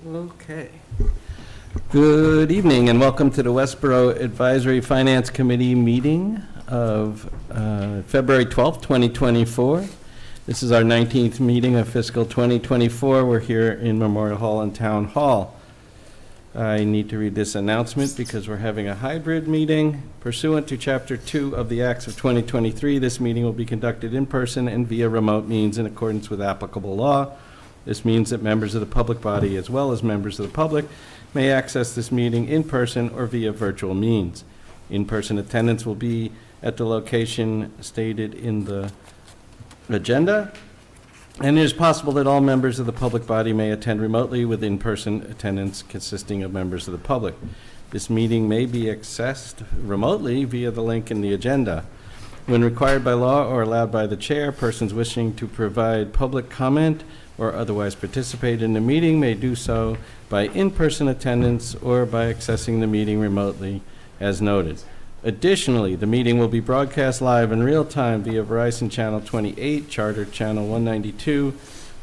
Okay. Good evening and welcome to the Westborough Advisory Finance Committee meeting of February 12th, 2024. This is our 19th meeting of fiscal 2024. We're here in Memorial Hall and Town Hall. I need to read this announcement because we're having a hybrid meeting. Pursuant to Chapter 2 of the Acts of 2023, this meeting will be conducted in person and via remote means in accordance with applicable law. This means that members of the public body, as well as members of the public, may access this meeting in person or via virtual means. In-person attendance will be at the location stated in the agenda, and it is possible that all members of the public body may attend remotely with in-person attendance consisting of members of the public. This meeting may be accessed remotely via the link in the agenda. When required by law or allowed by the chair, persons wishing to provide public comment or otherwise participate in the meeting may do so by in-person attendance or by accessing the meeting remotely as noted. Additionally, the meeting will be broadcast live in real time via Verizon Channel 28, Charter Channel 192,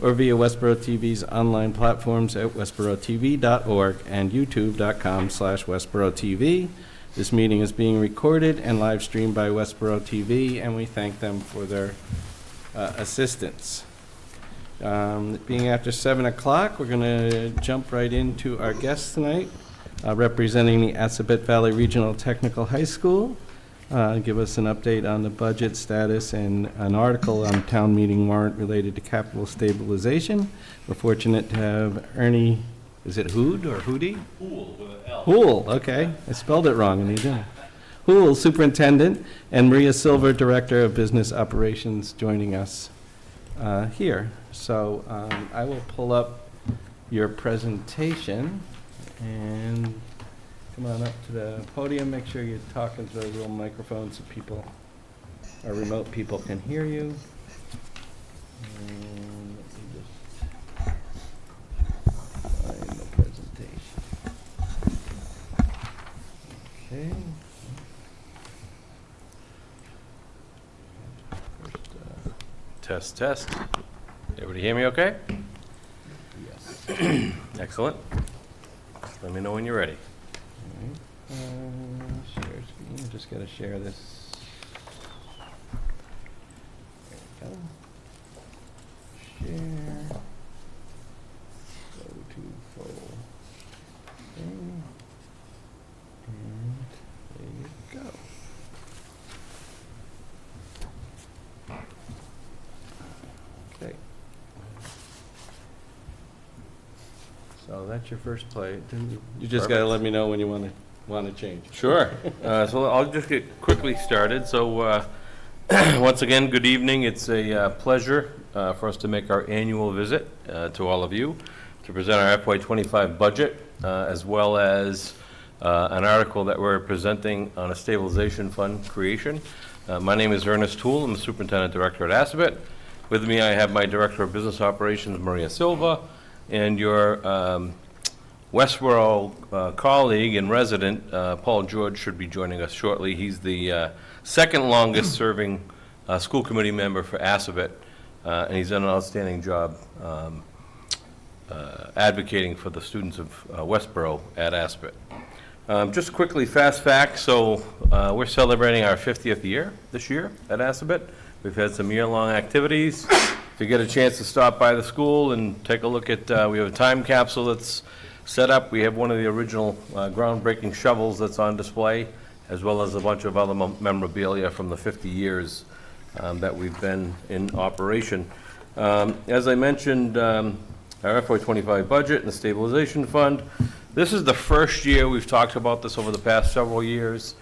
or via Westborough TV's online platforms at westboroughTV.org and youtube.com/WestboroughTV. This meeting is being recorded and live streamed by Westborough TV, and we thank them for their assistance. Being after 7 o'clock, we're going to jump right into our guests tonight, representing the Assabet Valley Regional Technical High School, give us an update on the budget status and an article on town meeting warrant related to capital stabilization. We're fortunate to have Ernie, is it Hood or Hootie? Hool with an L. Hool, okay. I spelled it wrong in the agenda. Hool, Superintendent, and Maria Silver, Director of Business Operations, joining us here. So I will pull up your presentation and come on up to the podium. Make sure you're talking to the real microphone so people, our remote people, can hear you. And let me just find the presentation. Okay. Test, test. Everybody hear me okay? Yes. Excellent. Let me know when you're ready. All right. Share screen. Just got to share this. There we go. Share. Go to full thing. And there you go. Okay. So that's your first play. You just got to let me know when you want to change. Sure. So I'll just get quickly started. So once again, good evening. It's a pleasure for us to make our annual visit to all of you to present our FY25 budget, as well as an article that we're presenting on a stabilization fund creation. My name is Ernest Hool. I'm the Superintendent Director at Assabet. With me, I have my Director of Business Operations, Maria Silva, and your Westborough colleague and resident, Paul George, should be joining us shortly. He's the second longest serving school committee member for Assabet, and he's done an outstanding job advocating for the students of Westborough at Assabet. Just quickly, fast facts. So we're celebrating our 50th year this year at Assabet. We've had some year-long activities. If you get a chance to stop by the school and take a look at, we have a time capsule that's set up. We have one of the original groundbreaking shovels that's on display, as well as a bunch of other memorabilia from the 50 years that we've been in operation. As I mentioned, our FY25 budget and the stabilization fund. This is the first year, we've talked about this over the past several years,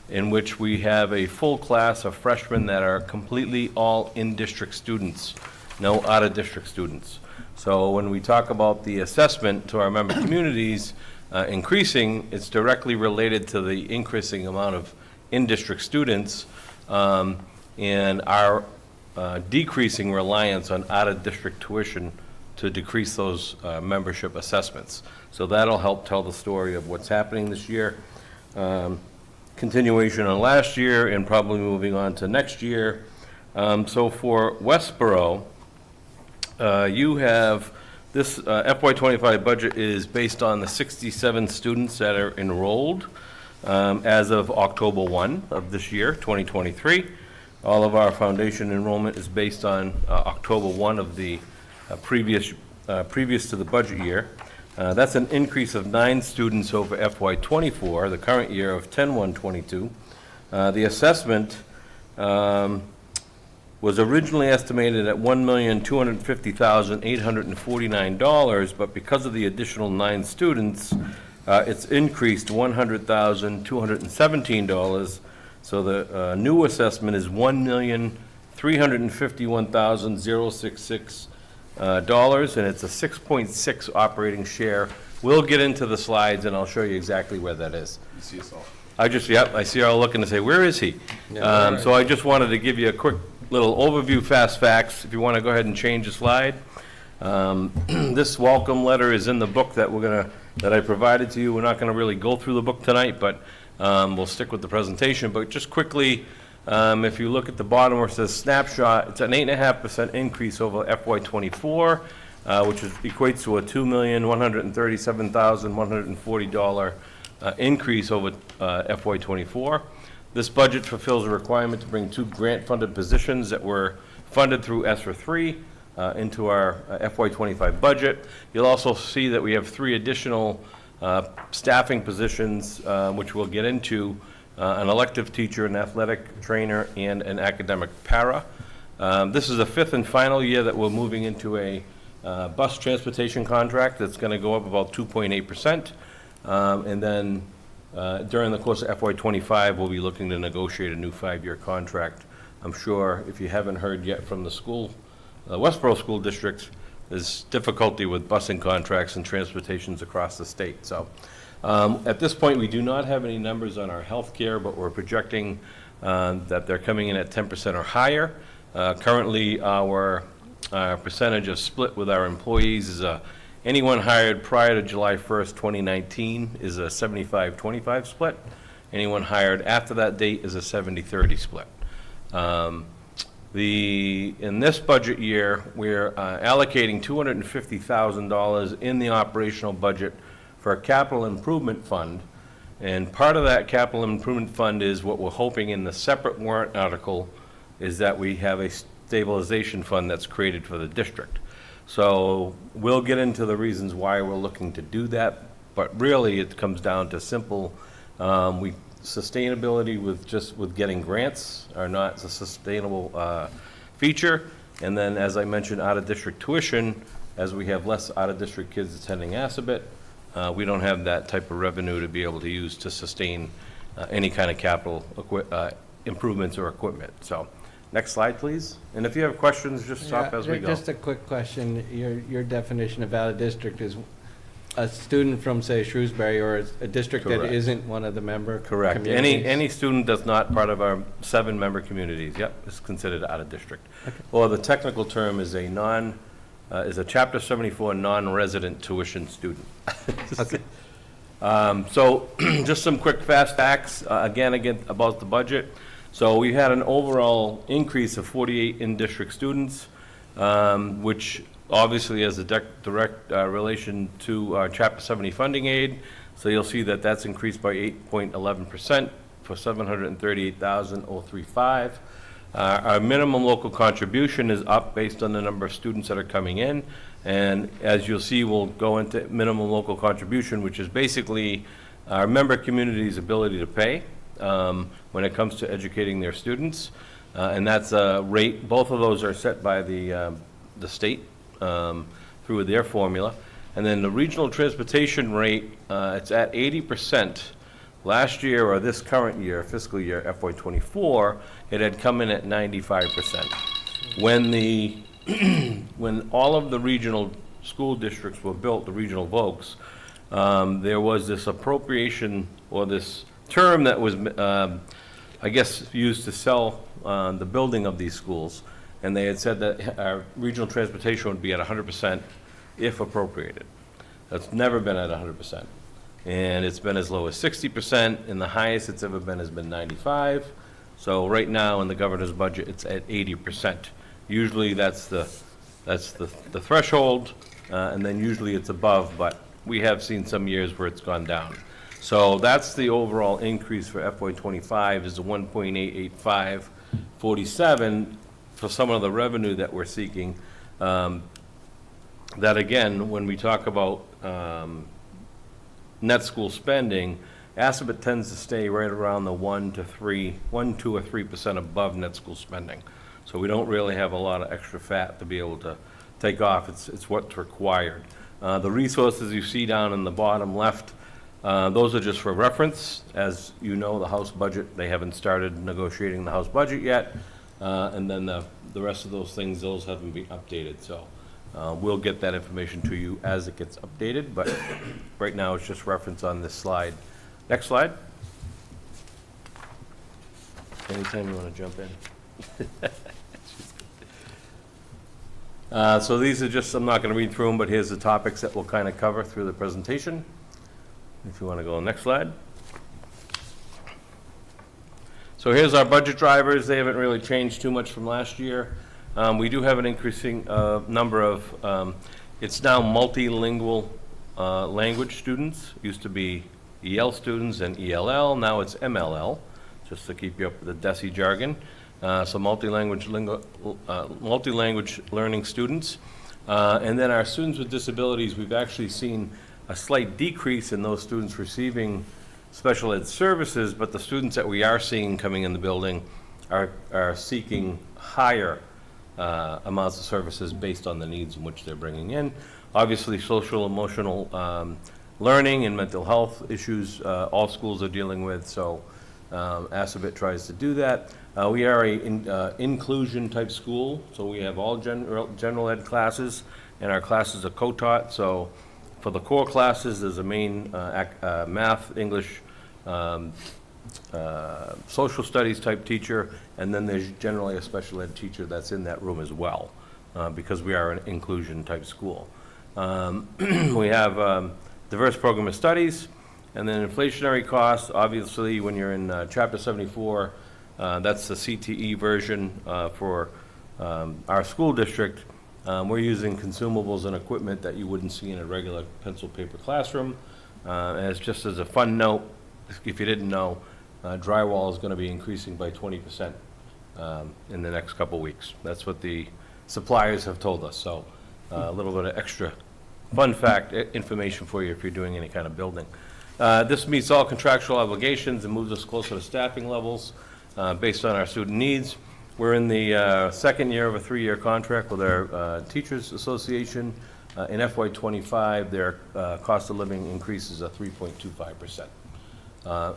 in which we have a full class of freshmen that are completely all in-district students, no out-of-district students. So when we talk about the assessment to our member communities increasing, it's directly related to the increasing amount of in-district students and our decreasing reliance on out-of-district tuition to decrease those membership assessments. So that'll help tell the story of what's happening this year. Continuation on last year and probably moving on to next year. So for Westborough, you have This FY25 budget is based on the 67 students that are enrolled as of October 1 of this year, 2023. All of our foundation enrollment is based on October 1 of the previous to the budget year. That's an increase of 9 students over FY24, the current year of 10/1/22. The assessment was originally estimated at $1,250,849, but because of the additional 9 students, it's increased $100,217. So the new assessment is $1,351,066, and it's a 6.6 operating share. We'll get into the slides, and I'll show you exactly where that is. You see us all. I see you all looking to say, where is he? So I just wanted to give you a quick little overview, fast facts. If you want to go ahead and change the slide. This welcome letter is in the book that I provided to you. We're not gonna really go through the book tonight, but we'll stick with the presentation. But just quickly, if you look at the bottom where it says snapshot, it's an 8.5% increase over FY24, which equates to a $2,137,140 increase over FY24. This budget fulfills a requirement to bring 2 grant-funded positions that were funded through ESSER 3 into our FY25 budget. You'll also see that we have 3 additional staffing positions, which we'll get into, an elective teacher, an athletic trainer, and an academic para. This is the 5th and final year that we're moving into a bus transportation contract that's going to go up about 2.8%. And then during the course of FY25, we'll be looking to negotiate a new 5-year contract. I'm sure if you haven't heard yet from the school, Westborough School District, there's difficulty with busing contracts and transportations across the state. So at this point, we do not have any numbers on our health care, but we're projecting that they're coming in at 10% or higher. Currently, our percentage of split with our employees is anyone hired prior to July 1st, 2019 is a 75-25 split. Anyone hired after that date is a 70-30 split. In this budget year, we're allocating $250,000 in the operational budget for a capital improvement fund. And part of that capital improvement fund is what we're hoping in the separate warrant article is that we have a stabilization fund that's created for the district. So we'll get into the reasons why we're looking to do that, but really it comes down to simple, sustainability with getting grants are not a sustainable feature. And then, as I mentioned, out-of-district tuition, as we have less out-of-district kids attending Assabet, we don't have that type of revenue to be able to use to sustain any kind of capital improvements or equipment. So. Next slide, please. And if you have questions, just stop as we go. Just a quick question. Your definition of out-of-district is a student from, say, Shrewsbury or a district Correct. that isn't one of the member Correct. communities? Any student that's not part of our 7 member communities, yep, is considered out-of-district. Okay. Or the technical term is a Chapter 74 non-resident tuition student. Okay. So just some quick fast facts, again about the budget. So we had an overall increase of 48 in-district students, which obviously has a direct relation to our Chapter 70 funding aid. So you'll see that that's increased by 8.11% for $738,035. Our minimum local contribution is up based on the number of students that are coming in. And as you'll see, we'll go into minimum local contribution, which is basically our member community's ability to pay when it comes to educating their students. And that's a rate, both of those are set by the state through their formula. And then the regional transportation rate, it's at 80%. Last year, or this current year, fiscal year FY24, it had come in at 95%. When all of the regional school districts were built, the regional VOCs, there was this appropriation or this term that was, I guess, used to sell the building of these schools. And they had said that our regional transportation would be at 100% if appropriated. That's never been at 100%. And it's been as low as 60%, and the highest it's ever been has been 95%. So right now in the governor's budget, it's at 80%. Usually that's the threshold. and then usually it's above, but we have seen some years where it's gone down. So that's the overall increase for FY '25 is the 1.88547 for some of the revenue that we're seeking. That again, when we talk about net school spending, Assabet tends to stay right around the 1, 2, or 3% above net school spending. So we don't really have a lot of extra fat to be able to take off. It's what's required. The resources you see down in the bottom left, those are just for reference. As you know, the House budget, they haven't started negotiating the House budget yet. And then the rest of those things, those haven't been updated. So we'll get that information to you as it gets updated, but right now it's just reference on this slide. Next slide. Anytime you want to jump in. So these are just, I'm not going to read through them, but here's the topics that we'll kind of cover through the presentation. If you want to go next slide. So here's our budget drivers. They haven't really changed too much from last year. We do have an increasing number of, it's now multilingual language students. It used to be EL students and ELL, now it's MLL, just to keep you up with the DESI jargon. So multi-language learning students. And then our students with disabilities, we've actually seen a slight decrease in those students receiving special ed services, but the students that we are seeing coming in the building are seeking higher amounts of services based on the needs in which they're bringing in. Obviously, social, emotional learning and mental health issues all schools are dealing with, so Assabet tries to do that. We are a inclusion type school, so we have all general ed classes, and our classes are co-taught. So for the core classes, there's a main math, English, social studies type teacher, and then there's generally a special ed teacher that's in that room as well, because we are an inclusion type school. We have diverse program of studies, and then inflationary costs. Obviously, when you're in Chapter 74, that's the CTE version for our school district. We're using consumables and equipment that you wouldn't see in a regular pencil paper classroom. As just as a fun note, if you didn't know, drywall is going to be increasing by 20% in the next couple weeks. That's what the suppliers have told us. So a little bit of extra fun fact information for you if you're doing any kind of building. This meets all contractual obligations and moves us closer to staffing levels based on our student needs. We're in the second year of a 3-year contract with our Teachers Association. In FY '25, their cost of living increases are 3.25%.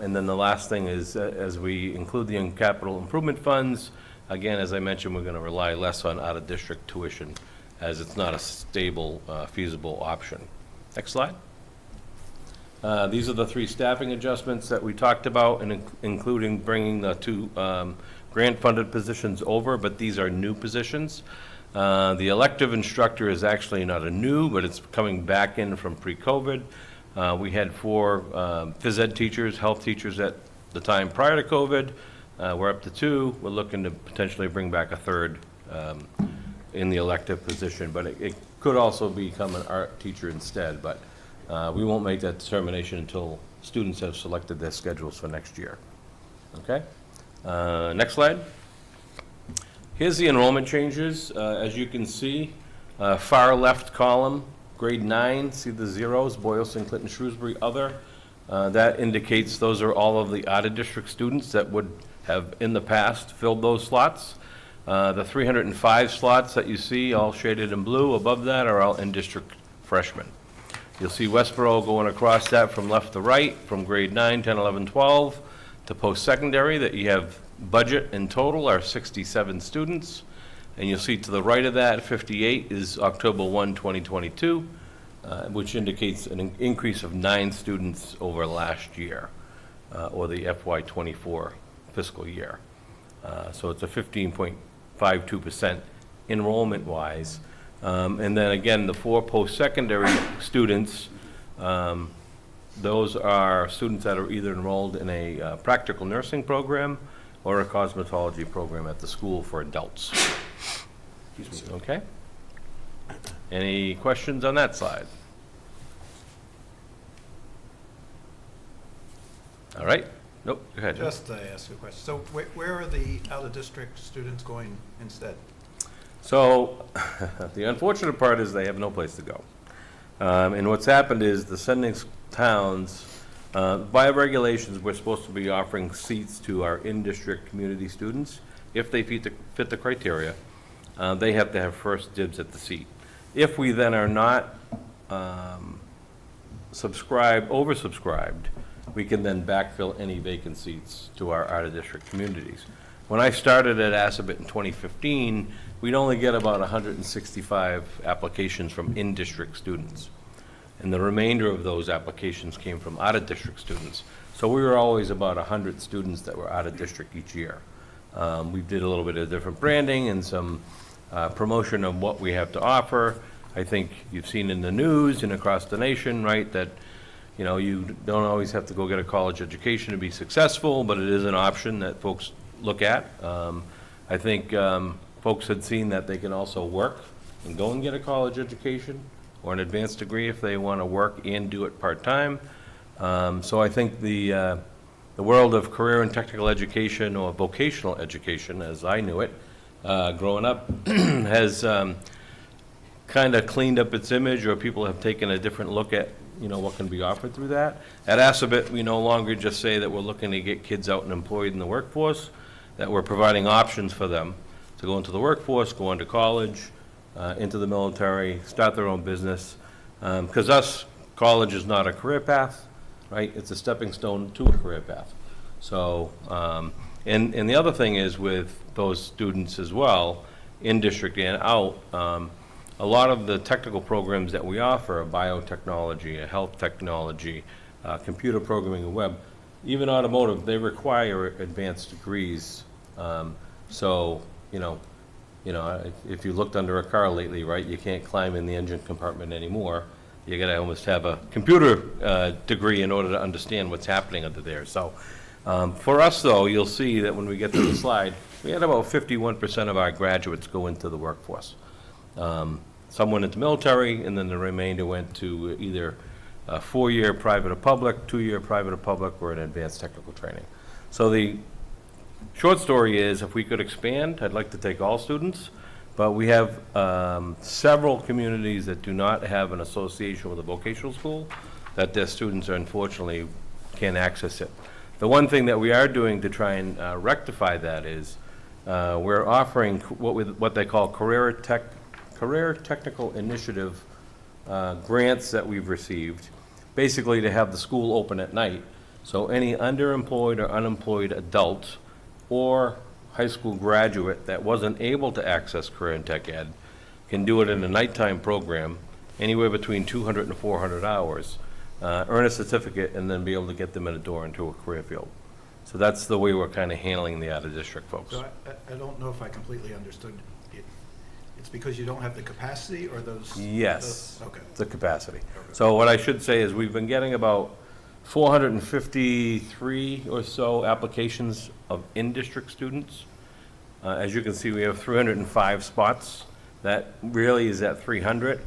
And then the last thing is, as we include the capital improvement funds, again, as I mentioned, we're going to rely less on out-of-district tuition, as it's not a stable, feasible option. Next slide. These are the 3 staffing adjustments that we talked about, and including bringing the 2 grant-funded positions over, but these are new positions. The elective instructor is actually not a new, but it's coming back in from pre-COVID. We had 4 phys ed teachers, health teachers at the time prior to COVID. We're up to 2. We're looking to potentially bring back a 3rd in the elective position, but it could also become an art teacher instead, but we won't make that determination until students have selected their schedules for next year. Okay? Next slide. Here's the enrollment changes. As you can see, far left column, grade 9, see the zeros, Boylston, Clinton, Shrewsbury, other. That indicates those are all of the out-of-district students that would have in the past filled those slots. The 305 slots that you see, all shaded in blue above that, are all in-district freshmen. You'll see Westborough going across that from left to right, from grade 9, 10, 11, 12, to post-secondary, that you have budget in total are 67 students. And you'll see to the right of that, 58 is October 1, 2022, which indicates an increase of 9 students over last year, or the FY '24 fiscal year. So it's a 15.52% enrollment-wise. And then again, the 4 post-secondary students, those are students that are either enrolled in a practical nursing program or a cosmetology program at the school for adults. Excuse me, okay? Any questions on that slide? All right. Nope, go ahead. Just to ask a question. So where are the out-of-district students going instead? So, the unfortunate part is they have no place to go. And what's happened is the sending towns, by regulations, we're supposed to be offering seats to our in-district community students. If they fit the criteria, they have to have first dibs at the seat. If we then are not oversubscribed, we can then backfill any vacant seats to our out-of-district communities. When I started at Assabet in 2015, we'd only get about 165 applications from in-district students. And the remainder of those applications came from out-of-district students. So we were always about 100 students that were out-of-district each year. We did a little bit of different branding and some promotion of what we have to offer. I think you've seen in the news and across the nation, right, that you don't always have to go get a college education to be successful, but it is an option that folks look at. I think folks had seen that they can also work and go and get a college education or an advanced degree if they want to work and do it part-time. So I think the world of career and technical education, or vocational education, as I knew it growing up, has kind of cleaned up its image, or people have taken a different look at what can be offered through that. At Assabet, we no longer just say that we're looking to get kids out and employed in the workforce, that we're providing options for them to go into the workforce, go into college, into the military, start their own business. Because college is not a career path, right? It's a stepping stone to a career path. So, and the other thing is with those students as well, in district and out, a lot of the technical programs that we offer, biotechnology, health technology, computer programming and web, even automotive, they require advanced degrees. So, if you looked under a car lately, right, you can't climb in the engine compartment anymore. You gotta almost have a computer degree in order to understand what's happening under there. So, for us though, you'll see that when we get to the slide, we had about 51% of our graduates go into the workforce. Some went into military, and then the remainder went to either a 4-year private or public, 2-year private or public, or an advanced technical training. So the short story is, if we could expand, I'd like to take all students, but we have several communities that do not have an association with a vocational school, that their students unfortunately can't access it. The one thing that we are doing to try and rectify that is we're offering what they call Career Technical Initiative grants that we've received, basically to have the school open at night. So any underemployed or unemployed adult or high school graduate that wasn't able to access career and tech ed can do it in a nighttime program, anywhere between 200 and 400 hours, earn a certificate, and then be able to get them in a door into a career field. So that's the way we're kind of handling the out-of-district folks. So I don't know if I completely understood it. It's because you don't have the capacity, or those? Yes. Okay. The capacity. Okay. So what I should say is we've been getting about 453 or so applications of in-district students. As you can see, we have 305 spots. That really is at 300.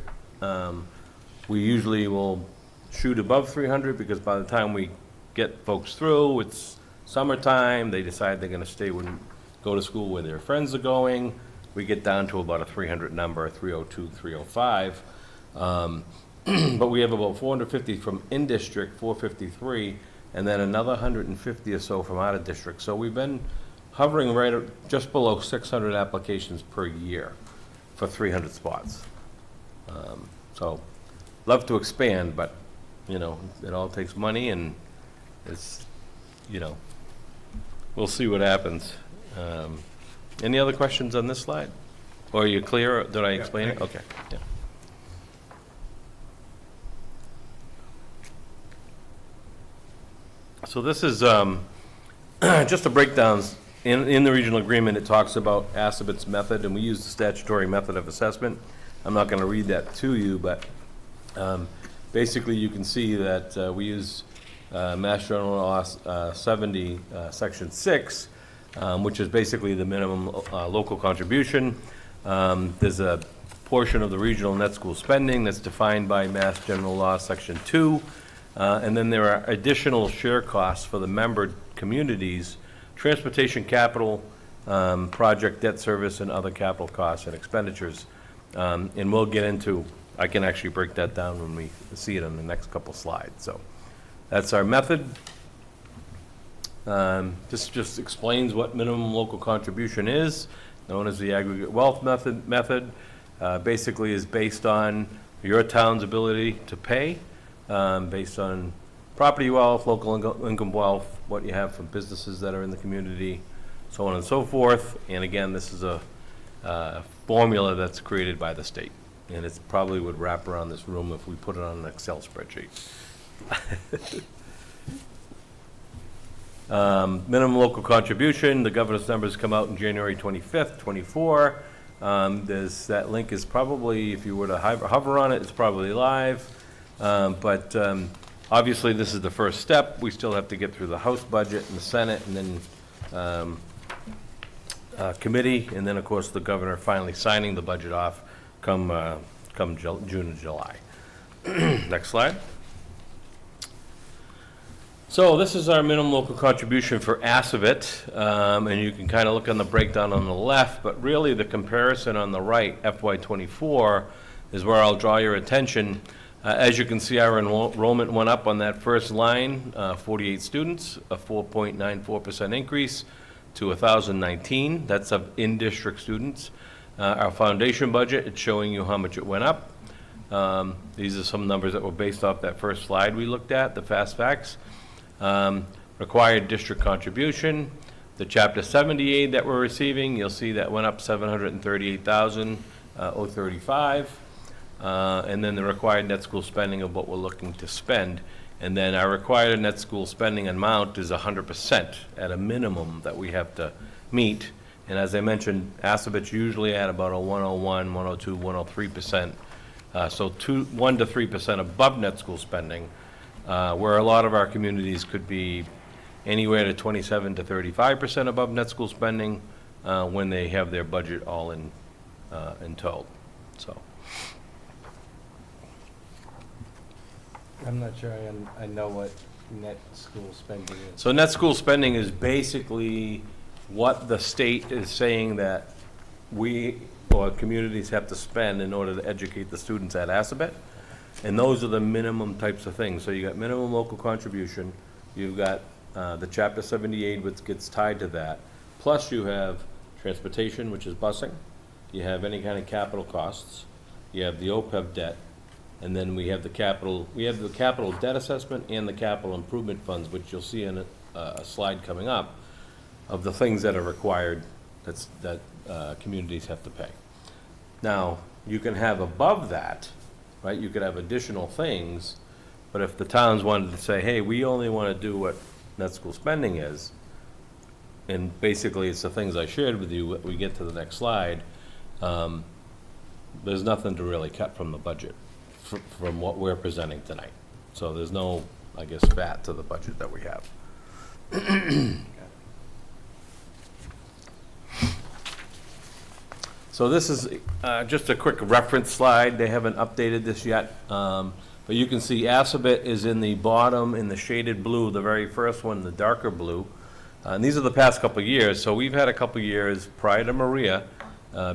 We usually will shoot above 300 because by the time we get folks through, it's summertime. They decide they're going to go to school where their friends are going. We get down to about a 300 number, 302, 305. But we have about 450 from in-district, 453, and then another 150 or so from out-of-district. So we've been hovering right at just below 600 applications per year for 300 spots. So love to expand, but, it all takes money, and it's, we'll see what happens. Any other questions on this slide? Or are you clear? Did I explain it? Okay. Yeah. So this is just a breakdown. In the regional agreement, it talks about Assabet's method, and we use the statutory method of assessment. I'm not going to read that to you, but basically you can see that we use Mass General Law 70, Section 6, which is basically the minimum local contribution. There's a portion of the regional net school spending that's defined by Mass General Law, Section 2. And then there are additional share costs for the member communities, transportation capital, project debt service, and other capital costs and expenditures. And we'll get into, I can actually break that down when we see it on the next couple slides. So that's our method. This just explains what minimum local contribution is, known as the aggregate wealth method. Basically is based on your town's ability to pay, based on property wealth, local income wealth, what you have from businesses that are in the community, so on and so forth. And again, this is a formula that's created by the state. And it probably would wrap around this room if we put it on an Excel spreadsheet. Minimum local contribution, the governor's numbers come out in January 25th, 24. That link is probably, if you were to hover on it, it's probably live. But obviously, this is the first step. We still have to get through the House budget and the Senate, and then committee, and then, of course, the governor finally signing the budget off come June and July. Next slide. So this is our minimum local contribution for Assabet, and you can kind of look on the breakdown on the left, but really the comparison on the right, FY24, is where I'll draw your attention. As you can see, our enrollment went up on that first line, 48 students, a 4.94% increase to 1,019. That's of in-district students. Our foundation budget, it's showing you how much it went up. These are some numbers that were based off that first slide we looked at, the fast facts. Required district contribution, the Chapter 70 aid that we're receiving, you'll see that went up $738,035. And then the required net school spending of what we're looking to spend. And then our required net school spending amount is 100% at a minimum that we have to meet. And as I mentioned, Assabet's usually at about a 101, 102, 103%. So 1 to 3% above net school spending, where a lot of our communities could be anywhere to 27 to 35% above net school spending when they have their budget all in tow. So. I'm not sure I know what net school spending is. So net school spending is basically what the state is saying that we or communities have to spend in order to educate the students at Assabet. And those are the minimum types of things. So you got minimum local contribution, you've got the Chapter 78, which gets tied to that. Plus you have transportation, which is busing. You have any kind of capital costs. You have the OPEB debt. And then we have the capital debt assessment and the capital improvement funds, which you'll see in a slide coming up, of the things that are required that communities have to pay. Now, you can have above that, right? You could have additional things, but if the towns wanted to say, hey, we only want to do what net school spending is, and basically it's the things I shared with you, we get to the next slide, there's nothing to really cut from the budget from what we're presenting tonight. So there's no, I guess, fat to the budget that we have. So this is just a quick reference slide. They haven't updated this yet, but you can see Assabet is in the bottom in the shaded blue, the very first one, the darker blue. And these are the past couple of years. So we've had a couple of years prior to Maria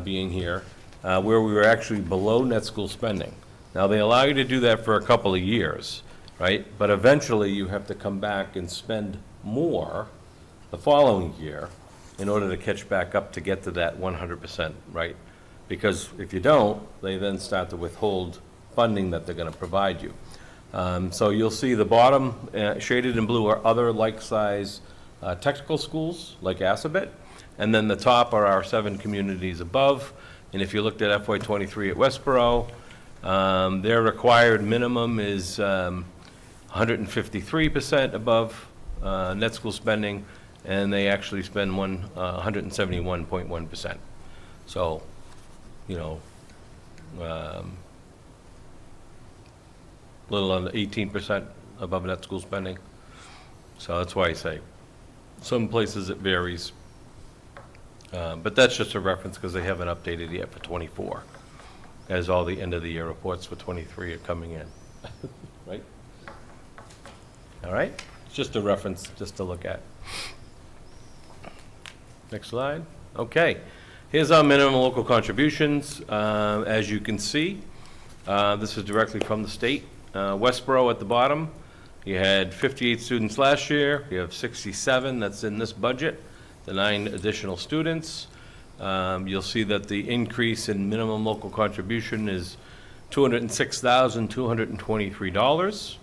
being here where we were actually below net school spending. Now, they allow you to do that for a couple of years, right? But eventually, you have to come back and spend more the following year in order to catch back up to get to that 100%, right? Because if you don't, they then start to withhold funding that they're going to provide you. So you'll see the bottom shaded in blue are other like-size technical schools like Assabet, and then the top are our 7 communities above. And if you looked at FY23 at Westborough, their required minimum is 153% above net school spending, and they actually spend 171.1%. So, you know, little under 18% above net school spending. So that's why I say some places it varies. But that's just a reference because they haven't updated yet for 24. as all the end-of-the-year reports for '23 are coming in, right? All right, it's just a reference, just to look at. Next slide. Okay, here's our minimum local contributions. As you can see, this is directly from the state. Westborough at the bottom, you had 58 students last year. You have 67 that's in this budget, the 9 additional students. You'll see that the increase in minimum local contribution is $206,223.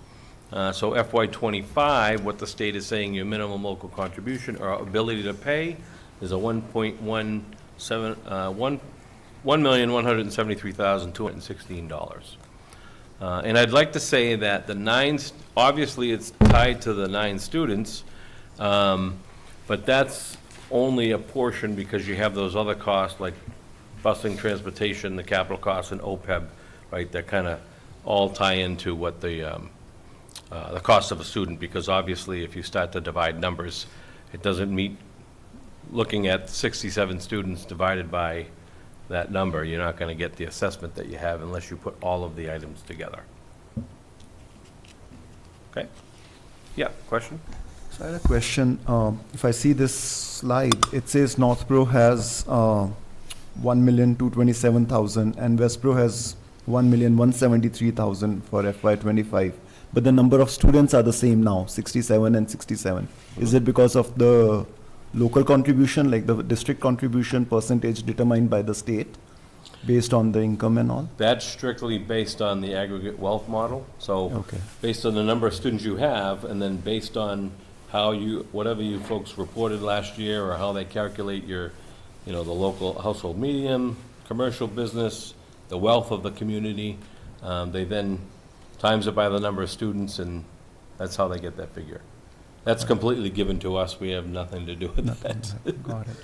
So FY25, what the state is saying your minimum local contribution or ability to pay is a $1,173,216. And I'd like to say that the 9, obviously it's tied to the 9 students, but that's only a portion because you have those other costs like busing, transportation, the capital costs, and OPEB, right, that kind of all tie into what the cost of a student, because obviously if you start to divide numbers, it doesn't meet, looking at 67 students divided by that number, you're not going to get the assessment that you have unless you put all of the items together. Okay? Yeah, question? So I had a question. If I see this slide, it says Northborough has 1,227,000 and Westborough has 1,173,000 for FY25. But the number of students are the same now, 67 and 67. Is it because of the local contribution, like the district contribution percentage determined by the state based on the income and all? That's strictly based on the aggregate wealth model. So Okay. based on the number of students you have, and then based on how you, whatever you folks reported last year, or how they calculate your, the local household medium, commercial business, the wealth of the community, they then times it by the number of students, and that's how they get that figure. That's completely given to us. We have nothing to do with that. Got it.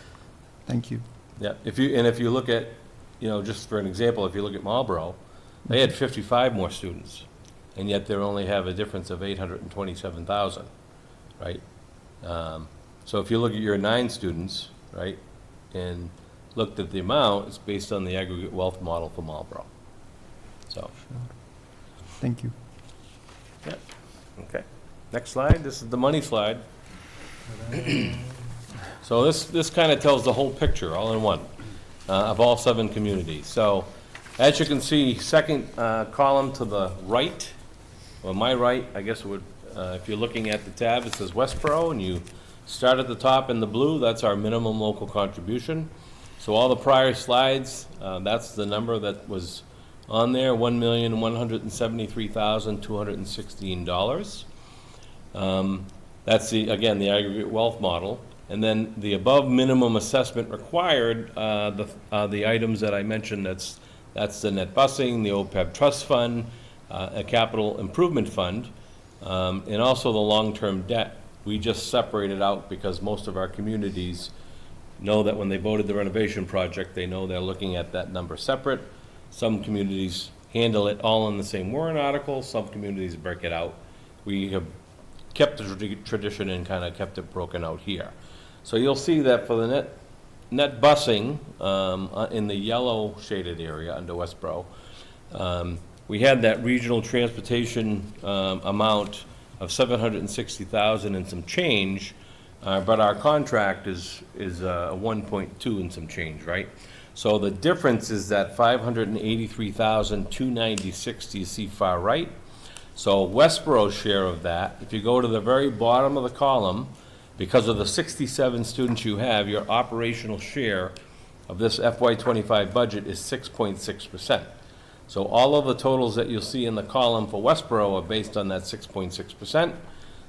Thank you. Yeah, if you look at, just for an example, if you look at Marlborough, they had 55 more students, and yet they only have a difference of 827,000, right? So if you look at your 9 students, right, and looked at the amount, it's based on the aggregate wealth model for Marlborough. So, Thank you. yeah, okay. Next slide, this is the money slide. So this kind of tells the whole picture, all in one, of all 7 communities. So, as you can see, second column to the right, or my right, I guess it would, if you're looking at the tab, it says Westborough, and you start at the top in the blue, that's our minimum local contribution. So all the prior slides, that's the number that was on there, $1,173,216. That's again, the aggregate wealth model. And then the above minimum assessment required, the items that I mentioned, that's the net busing, the OPEB trust fund, a capital improvement fund, and also the long-term debt. We just separated out because most of our communities know that when they voted the renovation project, they know they're looking at that number separate. Some communities handle it all in the same warrant article. Some communities break it out. We have kept the tradition and kind of kept it broken out here. So you'll see that for the net busing in the yellow shaded area under Westborough, we had that regional transportation amount of $760,000 and some change, but our contract is 1.2 and some change, right? So the difference is that $583,296 you see far right. So Westborough's share of that, if you go to the very bottom of the column, because of the 67 students you have, your operational share of this FY25 budget is 6.6%. So all of the totals that you'll see in the column for Westborough are based on that 6.6%.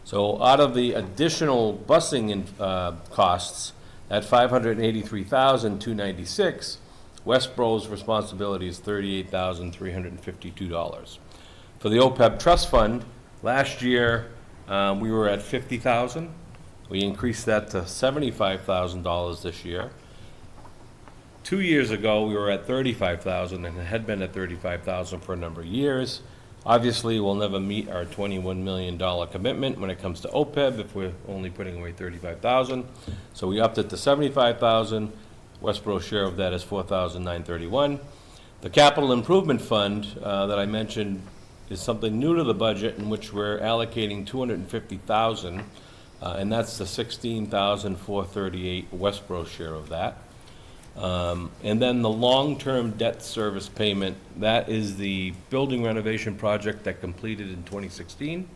So out of the additional busing costs, at $583,296, Westborough's responsibility is $38,352. For the OPEB trust fund, last year we were at $50,000. We increased that to $75,000 this year. 2 years ago, we were at $35,000 and had been at $35,000 for a number of years. Obviously, we'll never meet our $21 million commitment when it comes to OPEB if we're only putting away $35,000. So we upped it to $75,000. Westborough's share of that is $4,931. The capital improvement fund that I mentioned is something new to the budget in which we're allocating $250,000, and that's the $16,438 Westborough share of that. And then the long-term debt service payment, that is the building renovation project that completed in 2016.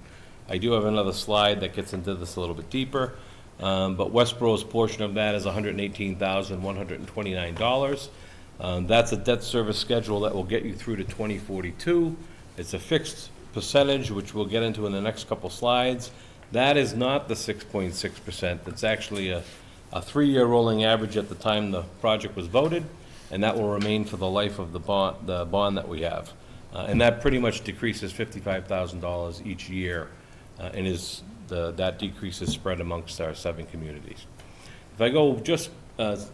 I do have another slide that gets into this a little bit deeper, but Westborough's portion of that is $118,129. That's a debt service schedule that will get you through to 2042. It's a fixed percentage, which we'll get into in the next couple slides. That is not the 6.6%. That's actually a 3-year rolling average at the time the project was voted, and that will remain for the life of the bond that we have. And that pretty much decreases $55,000 each year, and that decrease is spread amongst our 7 communities. If I go just,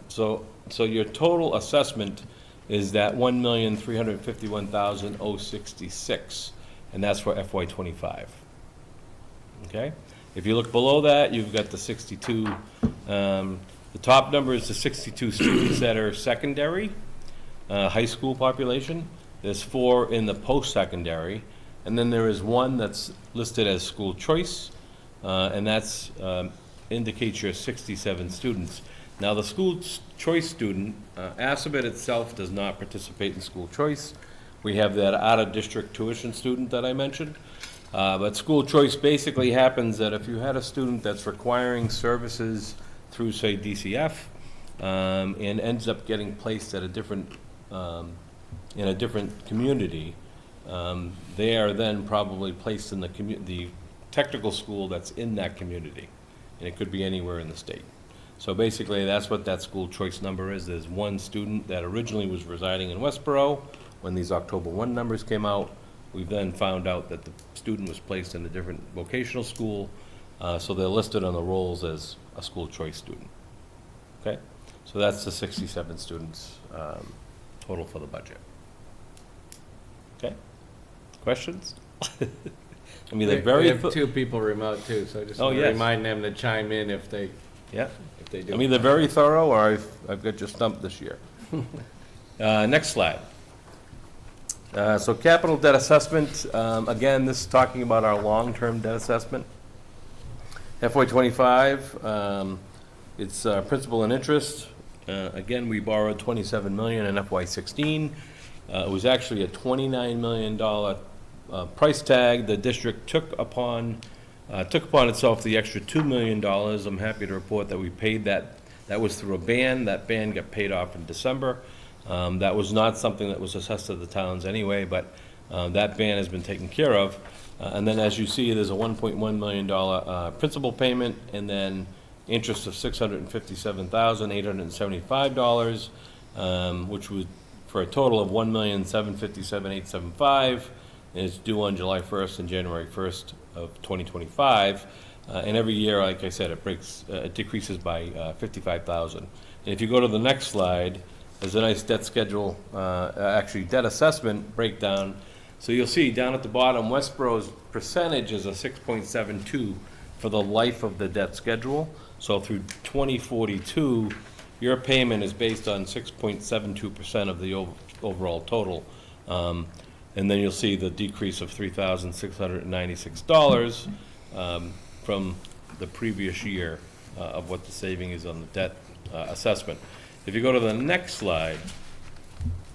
so your total assessment is that $1,351,066, and that's for FY25. Okay? If you look below that, you've got the 62, the top number is the 62 students that are secondary, high school population. There's 4 in the post-secondary, and then there is 1 that's listed as school choice, and that's indicates your 67 students. Now, the school choice student, Assabet itself does not participate in school choice. We have that out-of-district tuition student that I mentioned. But school choice basically happens that if you had a student that's requiring services through, say, DCF, and ends up getting placed at a different, in a different community, they are then probably placed in the technical school that's in that community, and it could be anywhere in the state. So basically, that's what that school choice number is. There's 1 student that originally was residing in Westborough. When these October 1 numbers came out, we then found out that the student was placed in a different vocational school, so they're listed on the rolls as a school choice student. Okay? So that's the 67 students total for the budget. Okay? Questions? I mean, they're very... We have 2 people remote too, so I just want to remind them to chime in if they, yeah. if they do. I'm either very thorough or I've got you stumped this year. Next slide. So capital debt assessment, again, this is talking about our long-term debt assessment. FY25, it's principal and interest. Again, we borrowed $27 million in FY16. It was actually a $29 million price tag. The district took upon itself the extra $2 million. I'm happy to report that we paid that. That was through a ban. That ban got paid off in December. That was not something that was assessed to the towns anyway, but that ban has been taken care of. And then as you see, there's a $1.1 million principal payment, and then interest of $657,875, which was for a total of $1,757,875, and it's due on July 1st and January 1st of 2025. And every year, like I said, it decreases by $55,000. And if you go to the next slide, there's a nice debt schedule, actually debt assessment breakdown. So you'll see down at the bottom, Westborough's percentage is a 6.72 for the life of the debt schedule. So through 2042, your payment is based on 6.72% of the overall total. And then you'll see the decrease of $3,696 from the previous year of what the saving is on the debt assessment. If you go to the next slide,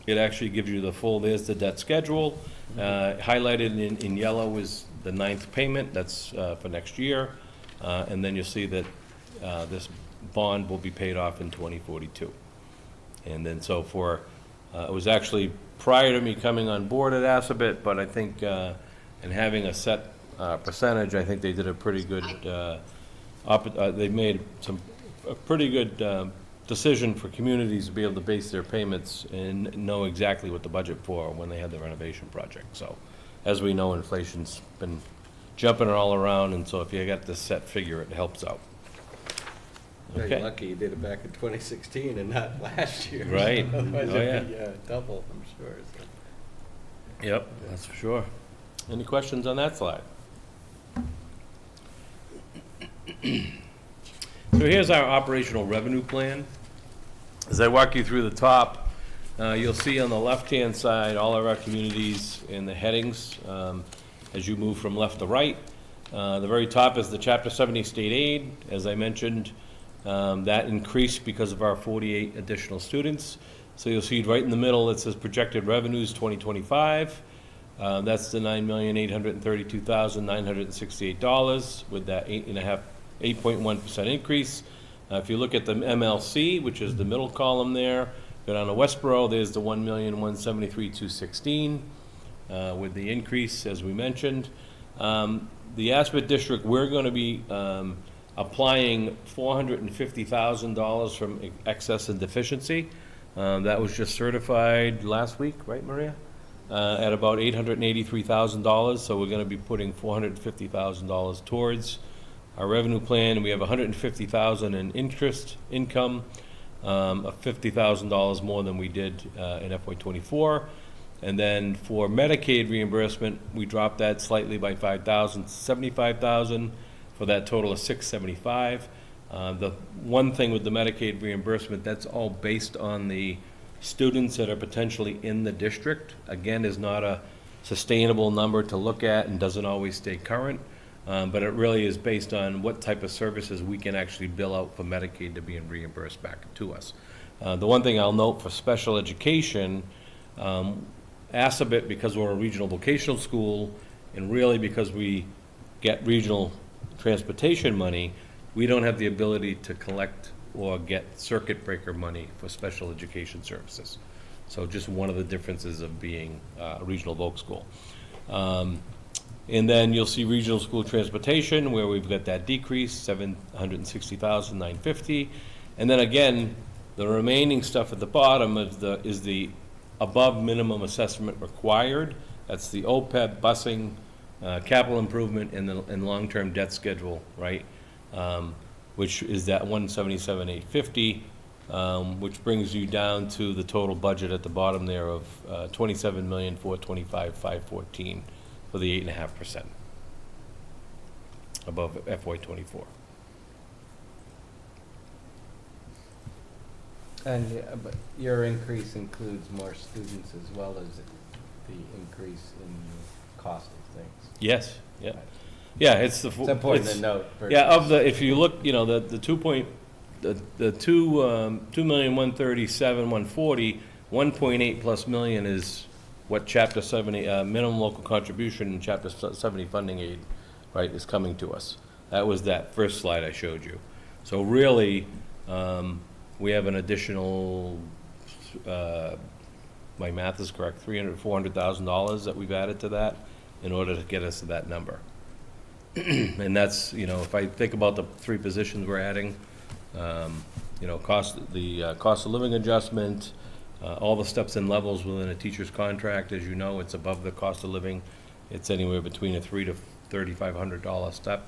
it actually gives you the full, there's the debt schedule. Highlighted in yellow is the 9th payment, that's for next year. And then you'll see that this bond will be paid off in 2042. And then so for, it was actually prior to me coming on board at Assabet, but I think in having a set percentage, I think they did a pretty good, they made a pretty good decision for communities to be able to base their payments and know exactly what the budget for when they had the renovation project. So as we know, inflation's been jumping all around, and so if you got this set figure, it helps out. Very lucky you did it back in 2016 and not last year. Right. Otherwise Oh, it'd be double, I'm sure. So. Yep, that's for sure. Any questions on that slide? So here's our operational revenue plan. As I walk you through the top, You'll see on the left-hand side, all of our communities in the headings, as you move from left to right. The very top is the Chapter 70 state aid. As I mentioned, that increased because of our 48 additional students. So you'll see right in the middle, it says projected revenues 2025. That's the $9,832,968 with that 8.1% increase. If you look at the MLC, which is the middle column there, go down to Westborough, there's the $1,173,216 with the increase, as we mentioned. The Aspet District, we're going to be applying $450,000 from excess and deficiency. That was just certified last week, right, Maria? At about $883,000, so we're going to be putting $450,000 towards our revenue plan. We have $150,000 in interest income, of $50,000 more than we did in FY24. And then for Medicaid reimbursement, we dropped that slightly by $5,000, $75,000 for that total of $675,000. The one thing with the Medicaid reimbursement, that's all based on the students that are potentially in the district. Again, is not a sustainable number to look at and doesn't always stay current, but it really is based on what type of services we can actually bill out for Medicaid to be reimbursed back to us. The one thing I'll note for special education, Assabet, because we're a regional vocational school, and really because we get regional transportation money, we don't have the ability to collect or get circuit breaker money for special education services. So just one of the differences of being a regional voc school. And then you'll see regional school transportation, where we've got that decrease, $760,950. And then again, the remaining stuff at the bottom is the above minimum assessment required. That's the OPEB, busing, capital improvement, and long-term debt schedule, right? Which is that $177,850, which brings you down to the total budget at the bottom there of $27,425,514 for the 8.5% above FY24. And but your increase includes more students as well as the increase in the cost of things. Yes, yeah. Yeah, it's the. It's important to note. Yeah, if you look, the 2,137,140, 1.8 plus million is what Chapter 70, minimum local contribution and Chapter 70 funding aid, right, is coming to us. That was that first slide I showed you. So really, we have an additional, my math is correct, $400,000 that we've added to that in order to get us to that number. And that's, if I think about the 3 positions we're adding, cost of living adjustment, all the steps and levels within a teacher's contract, as you know, it's above the cost of living. It's anywhere between a $300 to $3,500 step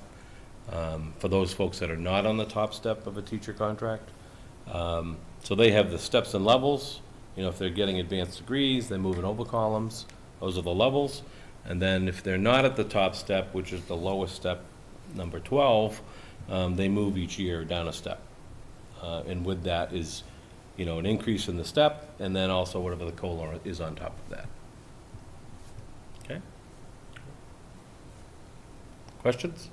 for those folks that are not on the top step of a teacher contract. So they have the steps and levels. If they're getting advanced degrees, they move in over columns. Those are the levels. And then if they're not at the top step, which is the lowest step, number 12, they move each year down a step. And with that is, an increase in the step, and then also whatever the COLA is on top of that. Okay? Questions?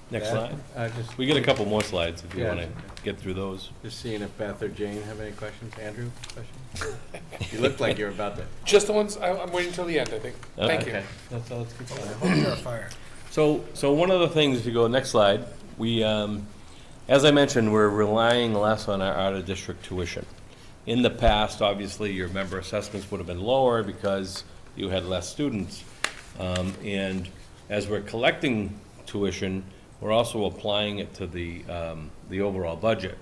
Next slide. We get a couple more slides if you want to get through those. Just seeing if Beth or Jane have any questions. Andrew, questions? You looked like you were about to. Just the ones, I'm waiting till the end, I think. Thank you. Okay. That's all. Let's keep going. Hold your fire. So one of the things, if you go next slide, we, as I mentioned, we're relying less on our out-of-district tuition. In the past, obviously, your member assessments would have been lower because you had less students. And as we're collecting tuition, we're also applying it to the overall budget.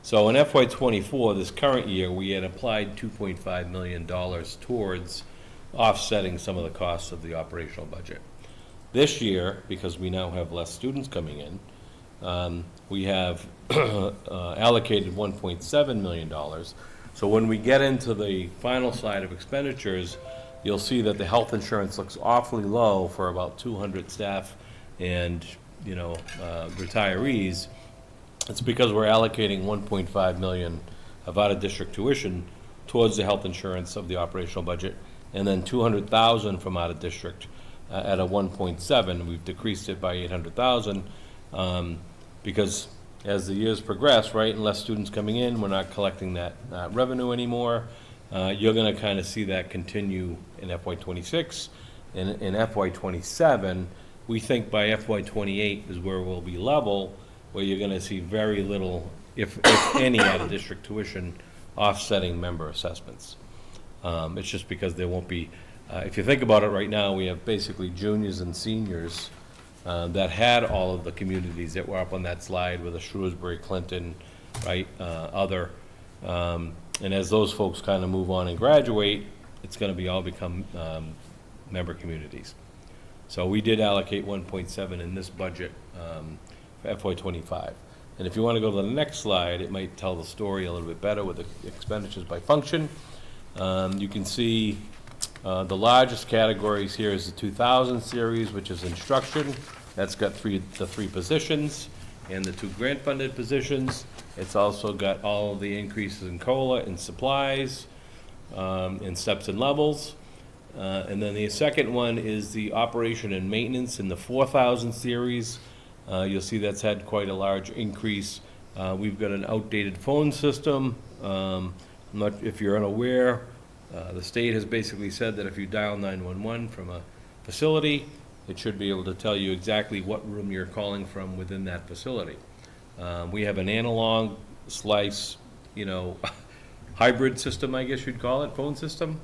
So in FY24, this current year, we had applied $2.5 million towards offsetting some of the costs of the operational budget. This year, because we now have less students coming in, we have allocated $1.7 million. So when we get into the final slide of expenditures, you'll see that the health insurance looks awfully low for about 200 staff and retirees. It's because we're allocating 1.5 million of out-of-district tuition towards the health insurance of the operational budget, and then 200,000 from out-of-district at a 1.7. We've decreased it by 800,000 because as the years progress, right, and less students coming in, we're not collecting that revenue anymore. You're going to kind of see that continue in FY26. In FY27, we think by FY28 is where we'll be level, where you're going to see very little, if any, out-of-district tuition offsetting member assessments. It's just because there won't be, if you think about it right now, we have basically juniors and seniors that had all of the communities that were up on that slide with a Shrewsbury, Clinton, right, other. And as those folks kind of move on and graduate, it's going to be all become member communities. So we did allocate 1.7 in this budget for FY25. And if you want to go to the next slide, it might tell the story a little bit better with the expenditures by function. You can see the largest categories here is the 2000 series, which is instruction. That's got the three positions and the 2 grant-funded positions. It's also got all of the increases in COLA and supplies, in steps and levels. And then the second one is the operation and maintenance in the 4000 series. You'll see that's had quite a large increase. We've got an outdated phone system. If you're unaware, the state has basically said that if you dial 911 from a facility, it should be able to tell you exactly what room you're calling from within that facility. We have an analog slice, hybrid system, I guess you'd call it, phone system.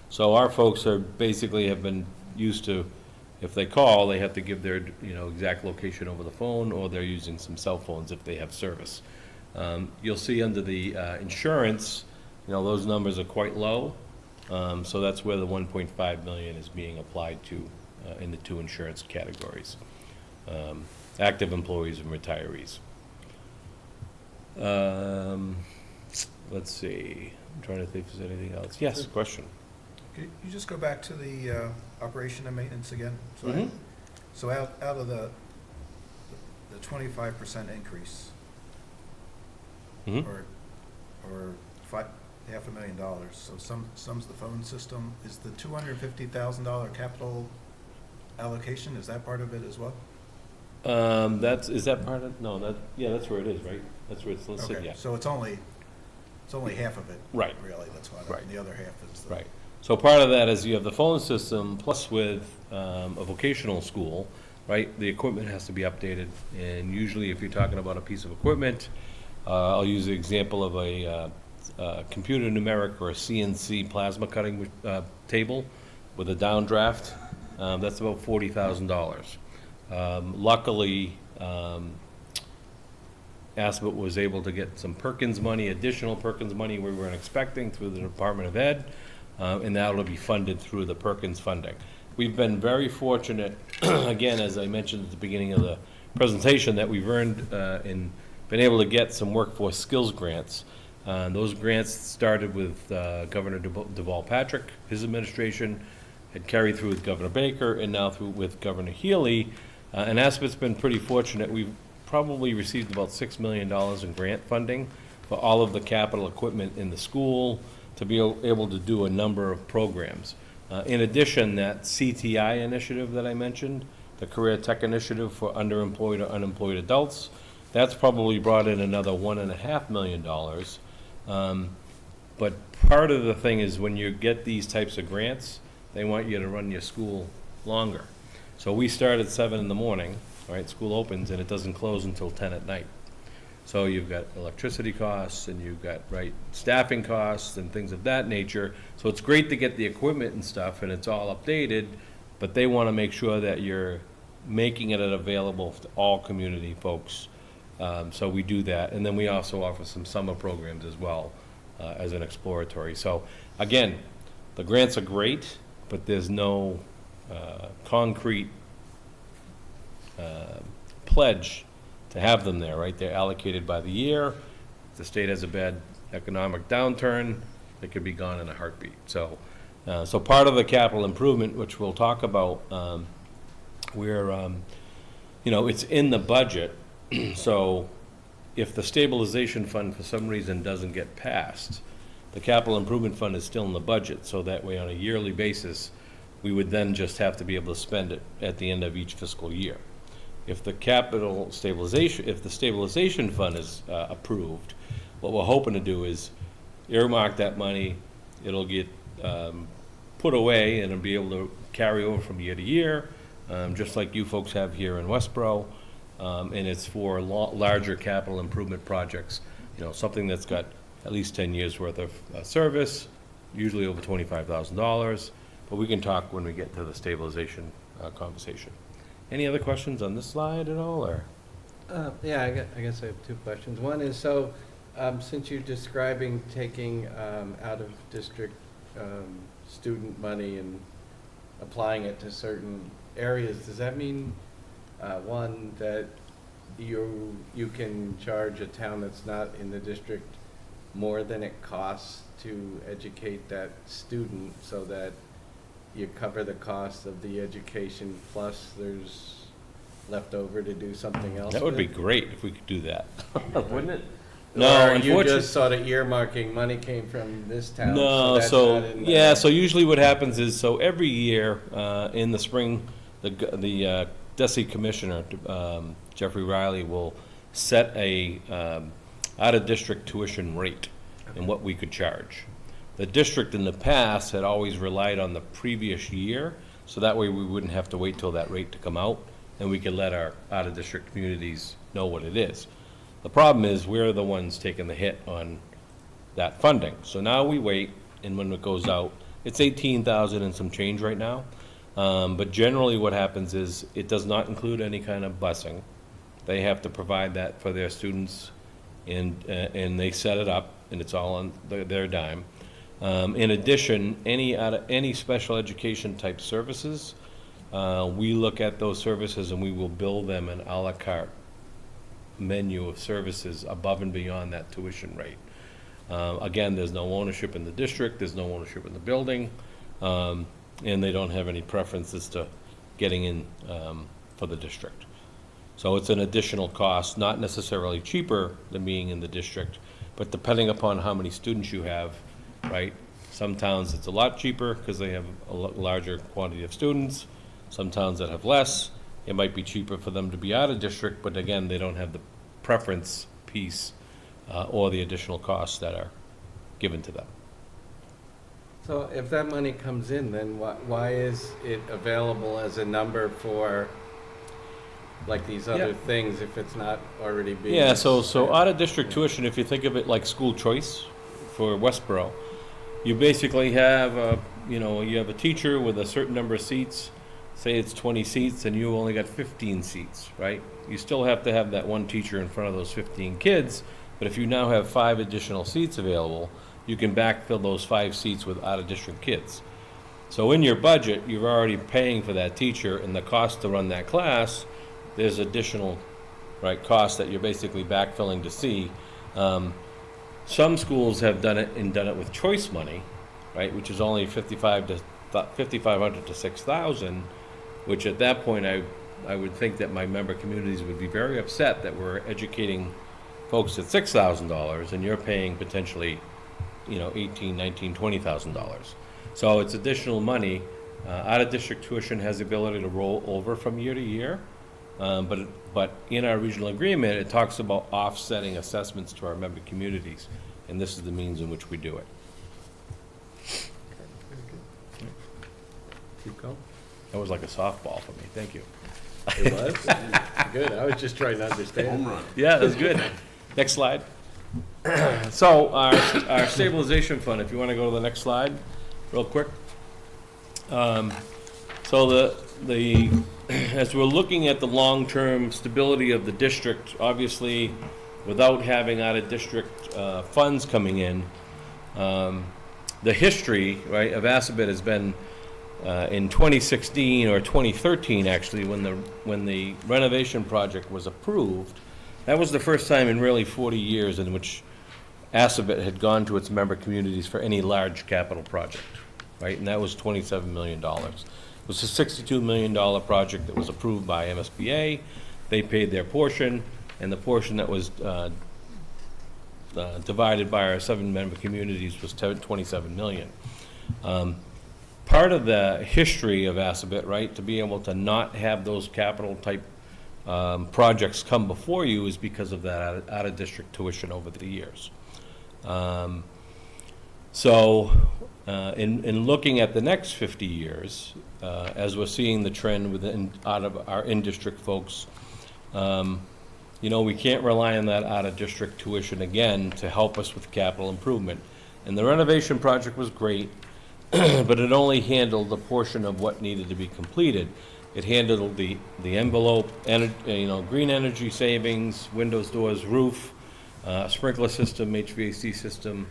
So our folks are basically have been used to, if they call, they have to give their exact location over the phone, or they're using some cell phones if they have service. You'll see under the insurance, those numbers are quite low. So that's where the 1.5 million is being applied to in the 2 insurance categories, active employees and retirees. Let's see, I'm trying to think if there's anything else. Yes, question. Could you just go back to the operation and maintenance again? So, Mhm. so out of the 25% increase, Mhm. or $500,000, so sums the phone system, is the $250,000 capital allocation, is that part of it as well? Is that part of, no, that's where it is, right? That's where it's listed, Okay, yeah. so it's only half of it. Right. Really, that's why, Right. the other half is the. Right. So part of that is you have the phone system, plus with a vocational school, right? The equipment has to be updated, and usually if you're talking about a piece of equipment, I'll use the example of a computer numeric or a CNC plasma cutting table with a downdraft. That's about $40,000. Luckily, Aspet was able to get some Perkins money, additional Perkins money we weren't expecting through the Department of Ed, and that'll be funded through the Perkins funding. We've been very fortunate, again, as I mentioned at the beginning of the presentation, that we've earned and been able to get some workforce skills grants. Those grants started with Governor Deval Patrick, his administration, had carried through with Governor Baker, and now through with Governor Healy. And Aspet's been pretty fortunate. We've probably received about $6 million in grant funding for all of the capital equipment in the school to be able to do a number of programs. In addition, that CTI initiative that I mentioned, the Career Tech Initiative for underemployed or unemployed adults, that's probably brought in another $1.5 million. But part of the thing is when you get these types of grants, they want you to run your school longer. So we start at 7 in the morning, right, school opens, and it doesn't close until 10 at night. So you've got electricity costs, and you've got, right, staffing costs and things of that nature. So it's great to get the equipment and stuff, and it's all updated, but they want to make sure that you're making it available to all community folks. So we do that, and then we also offer some summer programs as well as an exploratory. So again, the grants are great, but there's no concrete pledge to have them there, right? They're allocated by the year. If the state has a bad economic downturn, it could be gone in a heartbeat. So, so part of the capital improvement, which we'll talk about, we're, it's in the budget. So if the stabilization fund for some reason doesn't get passed, the capital improvement fund is still in the budget, so that way on a yearly basis, we would then just have to be able to spend it at the end of each fiscal year. If the stabilization fund is approved, what we're hoping to do is earmark that money, it'll get put away and it'll be able to carry over from year to year, just like you folks have here in Westborough. And it's for larger capital improvement projects, something that's got at least 10 years worth of service, usually over $25,000, but we can talk when we get to the stabilization conversation. Any other questions on this slide at all, or? Yeah, I guess I have two questions. One is, so since you're describing taking out-of-district student money and applying it to certain areas, does that mean, one, that you can charge a town that's not in the district more than it costs to educate that student, so that you cover the cost of the education plus there's left over to do something else? That would be with? great if we could do that, wouldn't it? Or No, are you unfortunately. just sort of earmarking money came from this town? No, that's so, not in yeah, the- so usually what happens is, so every year, in the spring, the DESI commissioner, Jeffrey Riley, will set a, out-of-district tuition rate and what we could charge. The district in the past had always relied on the previous year, so that way we wouldn't have to wait till that rate to come out, and we could let our out-of-district communities know what it is. The problem is, we're the ones taking the hit on that funding. So now we wait, and when it goes out, it's 18,000 and some change right now. But generally what happens is, it does not include any kind of busing. They have to provide that for their students, and they set it up, and it's all on their dime. In addition, any special education type services, we look at those services and we will bill them an a la carte menu of services above and beyond that tuition rate. Again, there's no ownership in the district, there's no ownership in the building, and they don't have any preferences to getting in for the district. So it's an additional cost, not necessarily cheaper than being in the district, but depending upon how many students you have, right? Some towns it's a lot cheaper because they have a larger quantity of students. Some towns that have less, it might be cheaper for them to be out of district, but again, they don't have the preference piece or the additional costs that are given to them. So if that money comes in, then why is it available as a number for like these other Yeah. things if it's not already being? Yeah, so out-of-district tuition, if you think of it like school choice for Westborough, you basically have you have a teacher with a certain number of seats, say it's 20 seats, and you only got 15 seats, right? You still have to have that one teacher in front of those 15 kids, but if you now have 5 additional seats available, you can backfill those 5 seats with out-of-district kids. So in your budget, you're already paying for that teacher, and the cost to run that class, there's additional, right, costs that you're basically backfilling to see. Some schools have done it with choice money, right, which is only $5,500 to $6,000, which at that point I would think that my member communities would be very upset that we're educating folks at $6,000 and you're paying potentially, $18,000, $19,000, $20,000. So it's additional money. Out-of-district tuition has the ability to roll over from year to year. But in our regional agreement, it talks about offsetting assessments to our member communities, and this is the means in which we do it. Keep going. That was like a softball for me, thank you. It was? Good, I was just trying to understand. Yeah, that's good. Next slide. So our stabilization fund, if you want to go to the next slide, real quick. So as we're looking at the long-term stability of the district, obviously, without having out-of-district funds coming in, the history, right, of Assabet has been in 2016 or 2013, actually, when the renovation project was approved. That was the first time in really 40 years in which Assabet had gone to its member communities for any large capital project, right? And that was $27 million. It was a $62 million project that was approved by MSBA. They paid their portion. and the portion that was divided by our 7-member communities was 27 million. Part of the history of Assabet, right, to be able to not have those capital type projects come before you is because of that out-of-district tuition over the years. In looking at the next 50 years, as we're seeing the trend out of our in-district folks, we can't rely on that out-of-district tuition again to help us with capital improvement. And the renovation project was great, but it only handled a portion of what needed to be completed. It handled the envelope, green energy savings, windows, doors, roof, sprinkler system, HVAC system,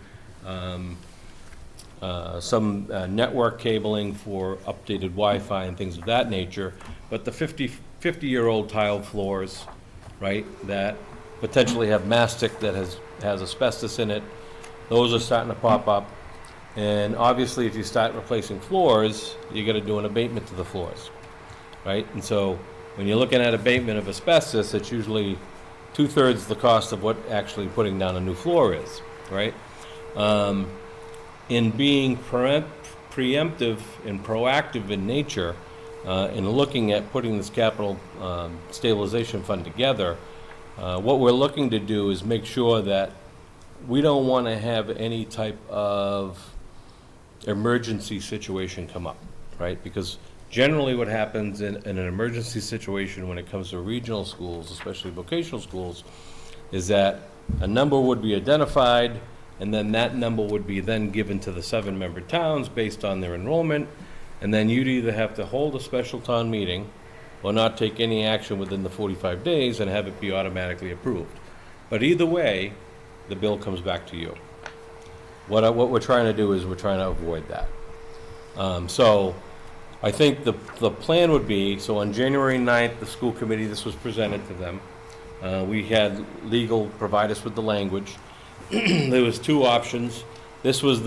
some network cabling for updated Wi-Fi and things of that nature. But the 50-year-old tiled floors, right, that potentially have mastic that has asbestos in it, those are starting to pop up. And obviously, if you start replacing floors, you got to do an abatement to the floors, right? And so when you're looking at abatement of asbestos, it's usually 2/3 the cost of what actually putting down a new floor is, right? In being preemptive and proactive in nature, in looking at putting this capital stabilization fund together, what we're looking to do is make sure that we don't want to have any type of emergency situation come up, right? Because generally what happens in an emergency situation when it comes to regional schools, especially vocational schools, is that a number would be identified, and then that number would be then given to the 7-member towns based on their enrollment, and then you'd either have to hold a special town meeting or not take any action within the 45 days and have it be automatically approved. But either way, the bill comes back to you. What we're trying to do is we're trying to avoid that. So I think the plan would be, so on January 9th, the school committee, this was presented to them. We had legal provide us with the language. There was 2 options. There was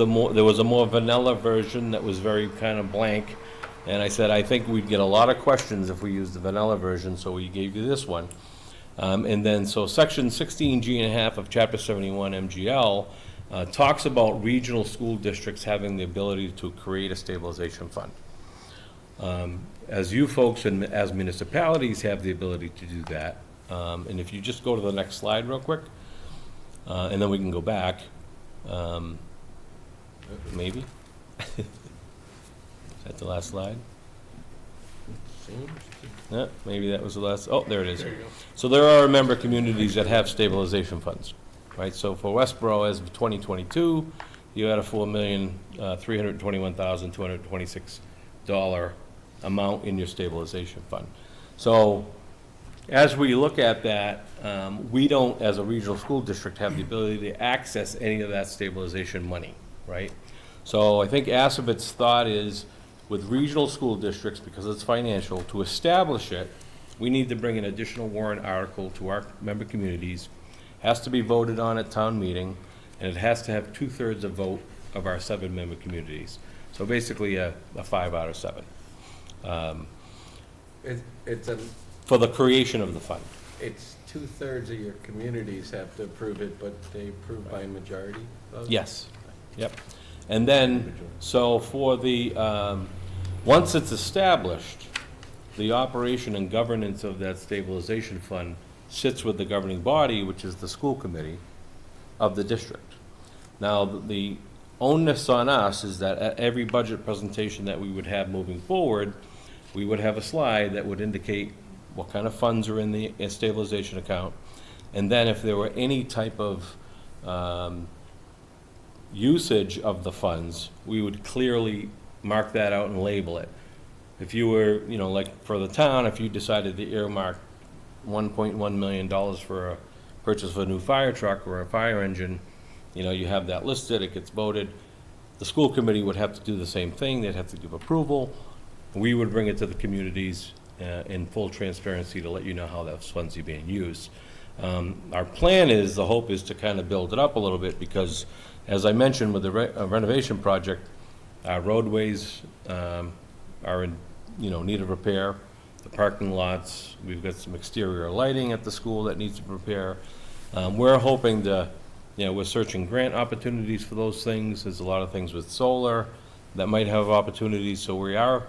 a more vanilla version that was very kind of blank. And I said, I think we'd get a lot of questions if we used the vanilla version, so we gave you this one. And then, so section 16G1/2 of chapter 71 MGL talks about regional school districts having the ability to create a stabilization fund. As you folks and as municipalities have the ability to do that, and if you just go to the next slide real quick, and then we can go back, maybe. Is that the last slide? Yeah, maybe that was the last. Oh, there it is. So there are member communities that have stabilization funds, right? So for Westborough, as of 2022, you had a $4,321,226 amount in your stabilization fund. So as we look at that, we don't, as a regional school district, have the ability to access any of that stabilization money, right? So I think Assabet's thought is, with regional school districts, because it's financial, to establish it, we need to bring an additional warrant article to our member communities, has to be voted on at town meeting, and it has to have 2/3 of vote of our 7-member communities. So basically a 5 out of 7. For the creation of the fund. It's 2/3 of your communities have to approve it, but they approve by majority vote? Yes, yep. And then, so for the, once it's established, the operation and governance of that stabilization fund sits with the governing body, which is the school committee of the district. Now, the onus on us is that at every budget presentation that we would have moving forward, we would have a slide that would indicate what kind of funds are in the stabilization account. And then if there were any type of usage of the funds, we would clearly mark that out and label it. If you were, like for the town, if you decided to earmark $1.1 million for a purchase of a new fire truck or a fire engine, you have that listed, it gets voted. The school committee would have to do the same thing. They'd have to give approval. We would bring it to the communities in full transparency to let you know how those funds are being used. Our plan is, the hope is to kind of build it up a little bit, because as I mentioned with the renovation project, our roadways are in need of repair. the parking lots. We've got some exterior lighting at the school that needs to repair. We're hoping to, we're searching grant opportunities for those things. There's a lot of things with solar that might have opportunities, so we are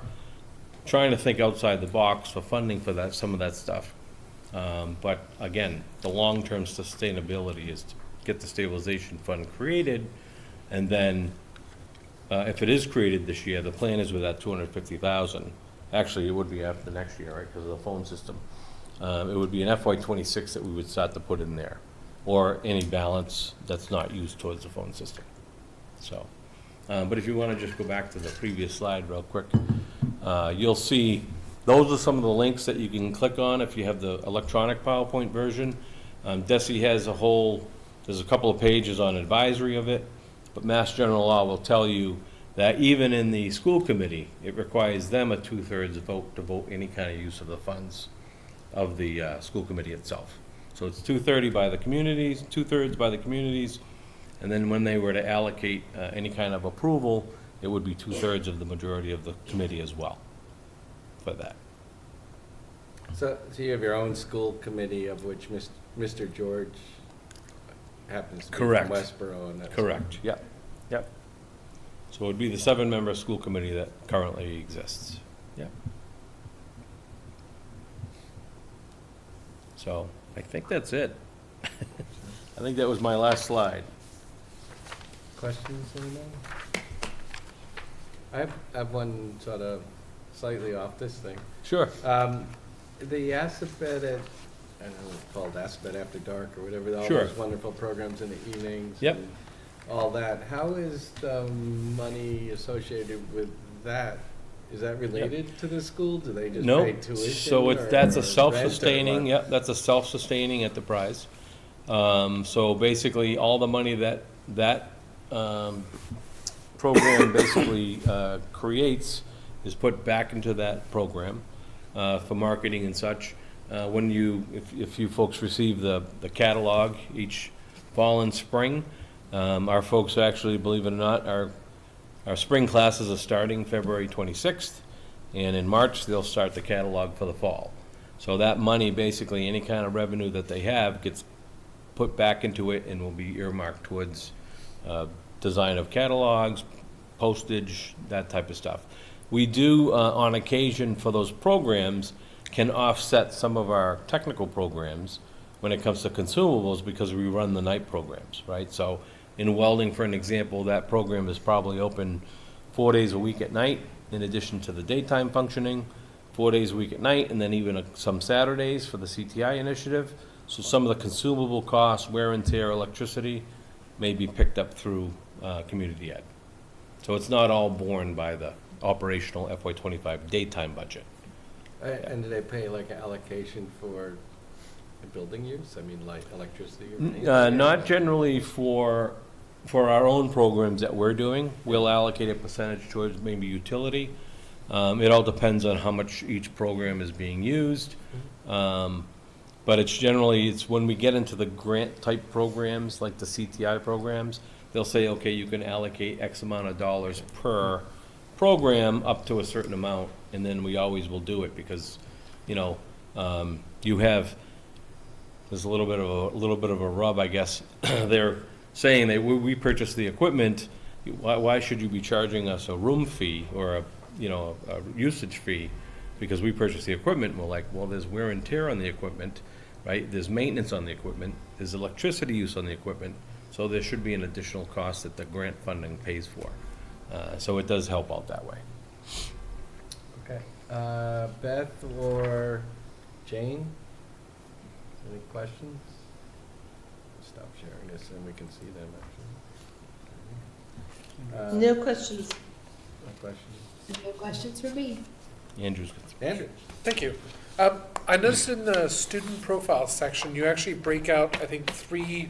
trying to think outside the box for funding for that, some of that stuff. But again, the long-term sustainability is to get the stabilization fund created, and then if it is created this year, the plan is with that 250,000. Actually, it would be after next year, right, because of the phone system. It would be an FY26 that we would start to put in there, or any balance that's not used towards the phone system. So, but if you want to just go back to the previous slide real quick, you'll see those are some of the links that you can click on if you have the electronic PowerPoint version. Desi has there's a couple of pages on advisory of it, but Mass General Law will tell you that even in the school committee, it requires them a 2/3 vote to vote any kind of use of the funds of the school committee itself. So it's 2/3 by the communities, 2/3 by the communities, and then when they were to allocate any kind of approval, it would be 2/3 of the majority of the committee as well for that. So you have your own school committee, of which Mr. George happens to be from Correct. Westborough, and that's. Correct, yep, yep. So it would be the 7-member school committee that currently exists, yep. So I think that's it. I think that was my last slide. Questions, anyone? I have one sort of slightly off this thing. Sure. The Assabet at, I don't know, it's called Assabet After Dark or whatever, all Sure. those wonderful programs in the evenings. Yep. And all that. How is the money associated with that? Is that related to the school? Do they just No, pay tuition? so that's or a self-sustaining, rent or yep, that's a self-sustaining enterprise. So basically, all the money that program basically creates is put back into that program for marketing and such. If you folks receive the catalog each fall and spring, our folks actually, believe it or not, our spring classes are starting February 26th, and in March, they'll start the catalog for the fall. So that money, basically, any kind of revenue that they have gets put back into it and will be earmarked towards design of catalogs, postage, that type of stuff. We do, on occasion for those programs, can offset some of our technical programs when it comes to consumables because we run the night programs, right? So in welding, for an example, that program is probably open 4 days a week at night, in addition to the daytime functioning, 4 days a week at night, and then even some Saturdays for the CTI initiative. So some of the consumable costs, wear and tear, electricity, may be picked up through community ed. So it's not all borne by the operational FY25 daytime budget. And do they pay like an allocation for building use? I mean, like electricity or anything? Not generally for our own programs that we're doing. We'll allocate a percentage towards maybe utility. It all depends on how much each program is being used. But it's when we get into the grant type programs, like the CTI programs, they'll say, okay, you can allocate X amount of dollars per program up to a certain amount, and then we always will do it because, there's a little bit of a rub, I guess. They're saying that we purchase the equipment, why should you be charging us a room fee or a usage fee because we purchase the equipment? And we're like, well, there's wear and tear on the equipment, right? There's maintenance on the equipment, there's electricity use on the equipment, so there should be an additional cost that the grant funding pays for. So it does help out that way. Okay. Beth or Jane? Any questions? Stop sharing this and we can see them actually. No questions. No questions. No questions for me. Andrew's got some. Andrew? Thank you. I noticed in the student profile section, you actually break out, I think, 3,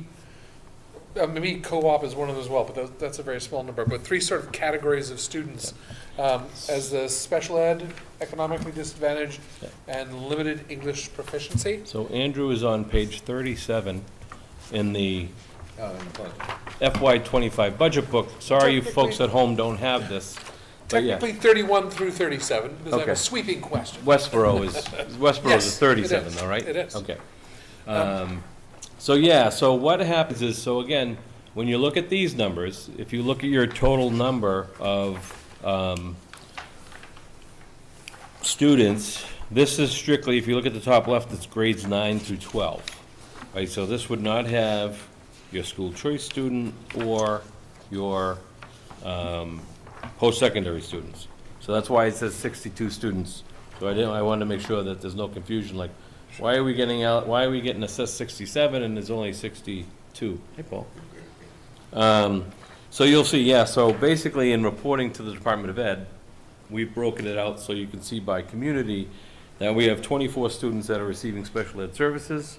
maybe co-op is one of those as well, but that's a very small number, but 3 sort of categories of students, as the special ed, economically disadvantaged, and limited English proficiency. So Andrew is on page 37 in the Oh, and budget. FY25 budget book. Sorry, you folks at home don't have this. But yeah. Technically 31 through 37, because I have Okay. a sweeping question. Westborough is Yes, a 37, it is. though, right? It is. Okay. So yeah, so what happens is, so again, when you look at these numbers, if you look at your total number of students, this is strictly, if you look at the top left, it's grades 9 through 12, right? So this would not have your school choice student or your post-secondary students. So that's why it says 62 students. So I wanted to make sure that there's no confusion, like, why are we getting assessed 67 and there's only 62? Hey, Paul. So you'll see, yeah, so basically in reporting to the Department of Ed, we've broken it out so you can see by community that we have 24 students that are receiving special ed services.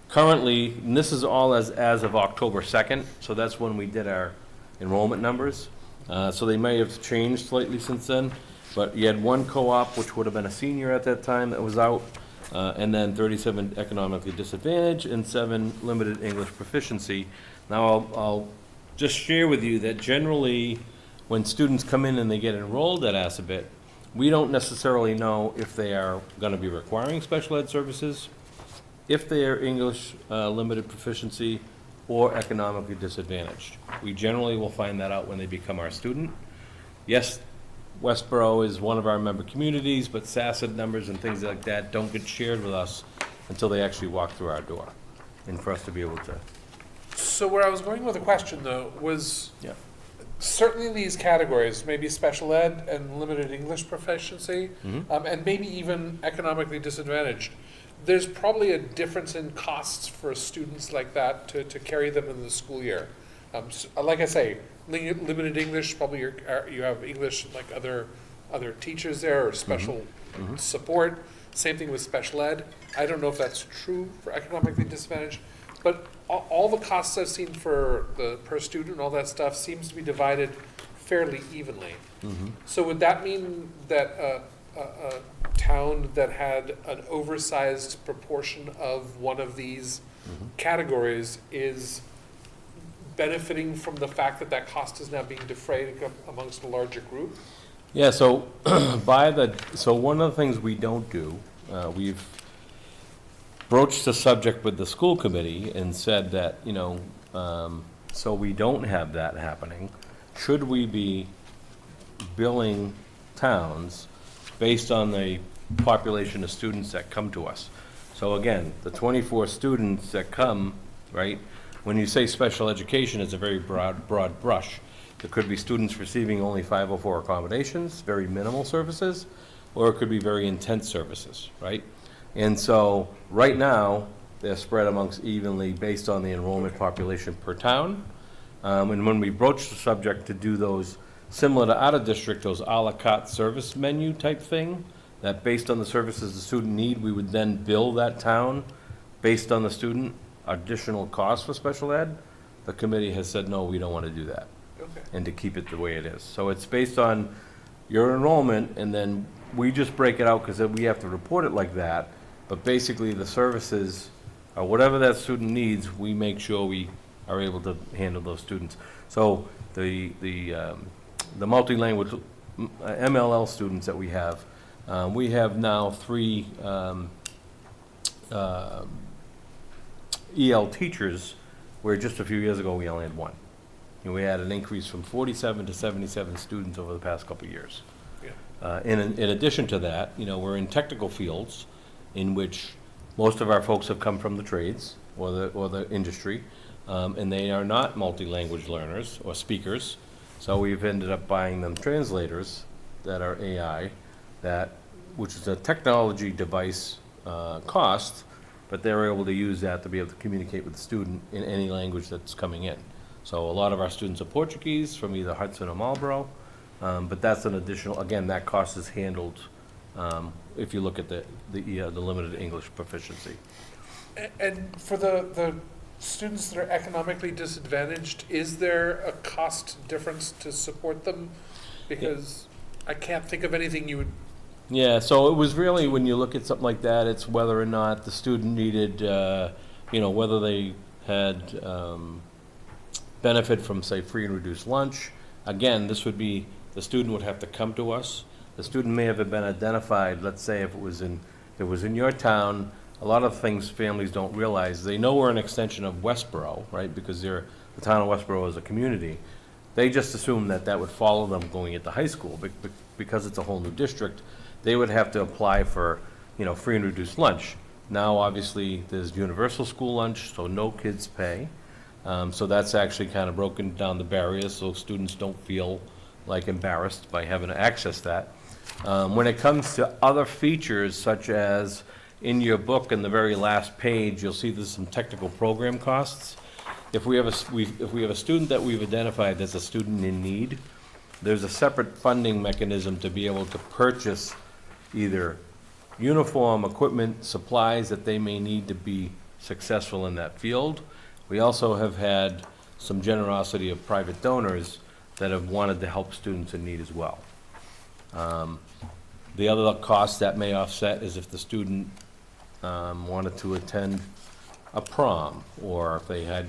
Currently, and this is all as of October 2nd, so that's when we did our enrollment numbers. So they may have changed slightly since then, but you had one co-op, which would have been a senior at that time, that was out, and then 37 economically disadvantaged and 7 limited English proficiency. Now, I'll just share with you that generally, when students come in and they get enrolled at Assabet, we don't necessarily know if they are going to be requiring special ed services, if they are English limited proficiency, or economically disadvantaged. We generally will find that out when they become our student. Yes, Westborough is one of our member communities, but SACID numbers and things like that don't get shared with us until they actually walk through our door, and for us to be able to, So where I was going with the question, though, was yeah. certainly these categories, maybe special ed and limited English proficiency, Mm-hmm. and maybe even economically disadvantaged, there's probably a difference in costs for students like that to carry them in the school year. Like I say, limited English, probably you have English like other teachers there or special support. Same thing with special ed. I don't know if that's true for economically disadvantaged, but all the costs I've seen for the per student and all that stuff seems to be divided fairly evenly. So would that mean that a town that had an oversized proportion of one of these categories is benefiting from the fact that that cost is now being defrayed amongst a larger group? Yeah, so so one of the things we don't do, we've broached the subject with the school committee and said that, so we don't have that happening, should we be billing towns based on the population of students that come to us? So again, the 24 students that come, right, when you say special education, it's a very broad brush. There could be students receiving only 504 accommodations, very minimal services, or it could be very intense services, right? And so, right now, they're spread amongst evenly based on the enrollment population per town. And when we broach the subject to do those, similar to out of district, those à la carte service menu type thing, that based on the services the student need, we would then bill that town based on the student additional costs for special ed. The committee has said, no, we don't want to do that. Okay. And to keep it the way it is. So it's based on your enrollment, and then we just break it out because we have to report it like that. But basically, the services, or whatever that student needs, we make sure we are able to handle those students. So the multi-language MLL students that we have now 3 EL teachers, where just a few years ago we only had 1. And we had an increase from 47 to 77 students over the past couple of years. Yeah. In addition to that, we're in technical fields in which most of our folks have come from the trades or the industry, and they are not multi-language learners or speakers. So we've ended up buying them translators that are AI, which is a technology device cost, but they're able to use that to be able to communicate with the student in any language that's coming in. So a lot of our students are Portuguese from either Hudson or Marlborough, but that's an additional, again, that cost is handled if you look at the limited English proficiency. And for the students that are economically disadvantaged, is there a cost difference to support them? Because I can't think of anything you would. Yeah, so it was really, when you look at something like that, it's whether or not the student needed, whether they had benefit from, say, free and reduced lunch. Again, this would be the student would have to come to us. The student may have been identified, let's say if it was in your town, a lot of things families don't realize. They know we're an extension of Westborough, right, because the town of Westborough is a community. They just assume that that would follow them going into high school. Because it's a whole new district, they would have to apply for, free and reduced lunch. Now, obviously, there's universal school lunch, so no kids pay. So that's actually kind of broken down the barriers, so students don't feel like embarrassed by having to access that. When it comes to other features, such as in your book, in the very last page, you'll see there's some technical program costs. If we have a student that we've identified that's a student in need, there's a separate funding mechanism to be able to purchase either uniform, equipment, supplies that they may need to be successful in that field. We also have had some generosity of private donors that have wanted to help students in need as well. The other cost that may offset is if the student wanted to attend a prom, or if they had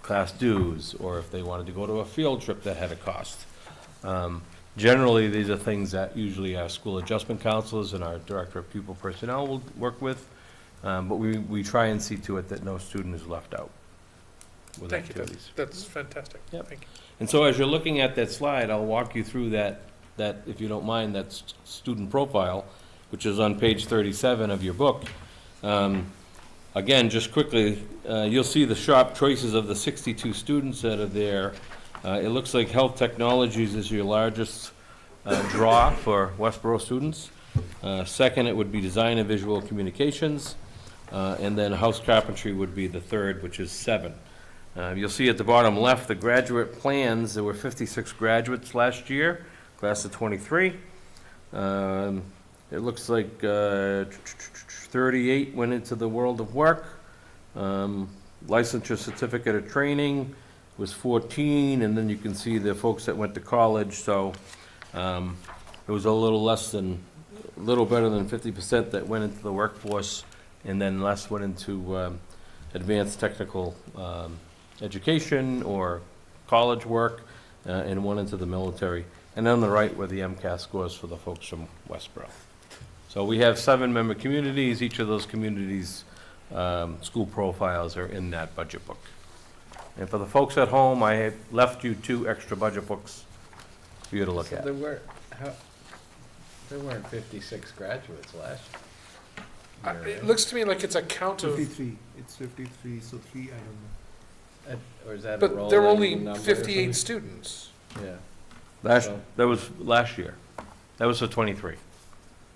class dues, or if they wanted to go to a field trip that had a cost. Generally, these are things that usually our school adjustment counselors and our director of pupil personnel will work with, but we try and see to it that no student is left out with Thank you, activities. that's fantastic. Yep. Thank you. And so as you're looking at that slide, I'll walk you through that, if you don't mind, that student profile, which is on page 37 of your book. Again, just quickly, you'll see the sharp choices of the 62 students that are there. It looks like health technologies is your largest draw for Westborough students. Second, it would be design and visual communications. And then house carpentry would be the third, which is 7. You'll see at the bottom left, the graduate plans. There were 56 graduates last year, class of 23. It looks like 38 went into the world of work. Licensure certificate of training was 14, and then you can see the folks that went to college. So it was a little better than 50% that went into the workforce, and then less went into advanced technical education or college work, and one into the military. And on the right were the MCAS scores for the folks from Westborough. So we have 7 member communities. Each of those communities' school profiles are in that budget book. And for the folks at home, I have left you 2 extra budget books for you to look So at. there weren't 56 graduates last year. It looks to me like it's a count of, 53, it's 53, so 3, I don't know. Or is that a but there were only rolling number or 58 something? students. Yeah. That was last year. That was for 23,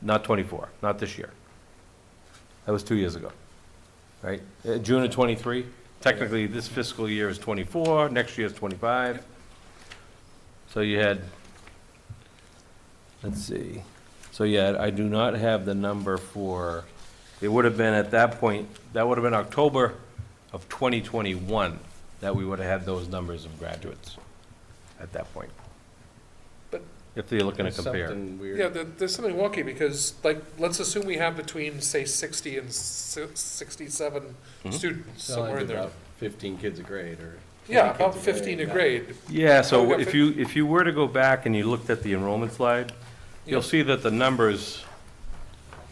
not 24, not this year. That was 2 years ago, right? June of 23. Technically, this fiscal year is 24, next year is 25. So you had, let's see. So yeah, I do not have the number for, it would have been at that point, that would have been October of 2021 that we would have had those numbers of graduates at that point. But- If you're looking to There's compare. something weird. Yeah, there's something wonky because, like, let's assume we have between, say, 60 and 67 Mhm. students, So somewhere like in there. about 15 kids a grade, or? Yeah, 20 about kids 15 a yeah. grade. Yeah, Oh, so we got if you were to go back and you looked at the enrollment slide, you'll Yeah. see that the numbers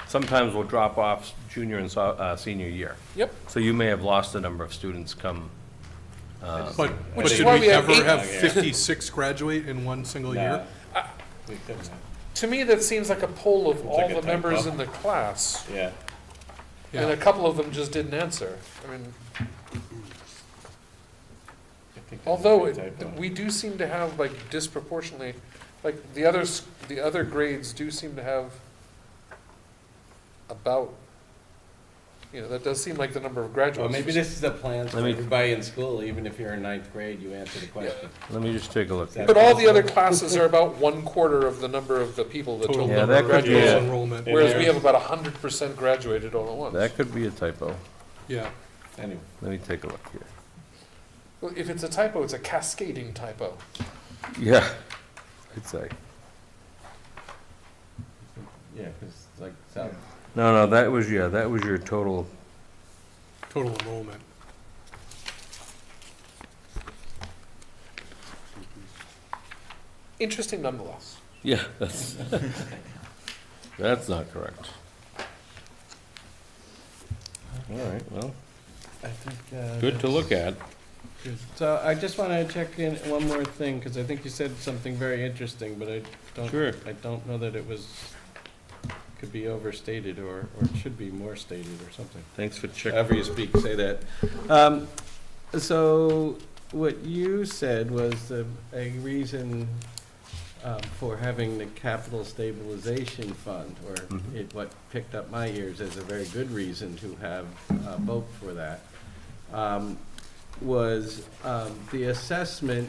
sometimes will drop off junior and senior year. Yep. So you may have lost a number of students come, But Which is did why we we have ever 8 have 56 graduate in one single year? We couldn't have. To me, that seems like a poll of all like a the members typo. in the class, Yeah. and a Yeah, couple of them just didn't answer. I mean, I think that although was a typo. we do seem to have, like, disproportionately, like, the other grades do seem to have about, that does seem like the number of graduates. Well, maybe this is the plan for Let me- everybody in school, even if you're in 9th grade, you answer the question. let me just take a look. Is that- But all the other classes are about 1/4 of the number of the people that total total Yeah, number that of could be total it. enrollment. Whereas we have about 100% graduated all at once. That could be a typo. Yeah, Anyway, Let me take a look here. Well, if it's a typo, it's a cascading typo. Yeah, I'd say. yeah, because like, so, No, that was your total. total enrollment. Interesting nonetheless. Yeah, that's not correct. All right, well, I think, good to look at. So I just want to check in one more thing, because I think you said something very interesting, but Sure. I don't know that it could be overstated, or it should be more stated or something. Thanks for checking. However you speak, say that. So what you said was a reason for having the capital stabilization fund, or Mhm. what picked up my ears as a very good reason to have a vote for that, was the assessment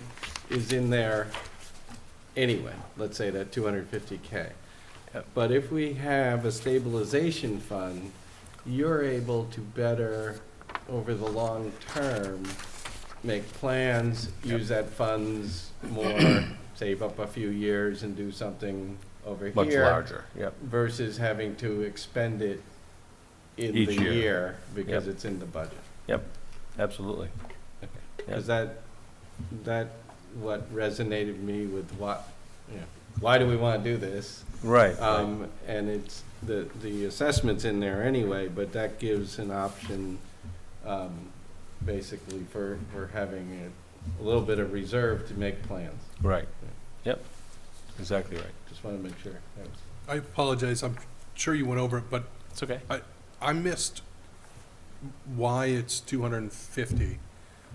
is in there anyway, let's say that 250K. Yep. But if we have a stabilization fund, you're able to better, over the long term, make plans, use that funds more, save up a few years and do something over here. Much larger, yep. Versus having to expend it in Each the year. year because Yep. it's in the budget. Absolutely. Because that what resonated me with why do we want to do this? Right. And it's, the assessment's in there anyway, but that gives an option, basically for having a little bit of reserve to make plans. Right. Yep. Exactly right. Just want to make sure. That was- I apologize, I'm sure you went over it, but It's okay. I missed why it's 250.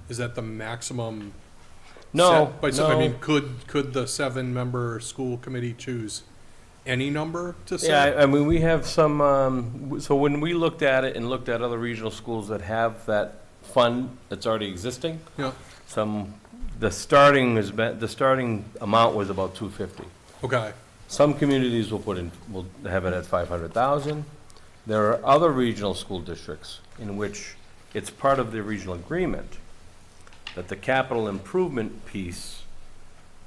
Is that the maximum? No, set? By so- I no. mean, could the 7-member school committee choose any number to set? Yeah, I mean, we have some, so when we looked at it and looked at other regional schools that have that fund that's already existing, Yeah, the starting amount was about 250. okay, Some communities will have it at 500,000. There are other regional school districts in which it's part of the regional agreement that the capital improvement piece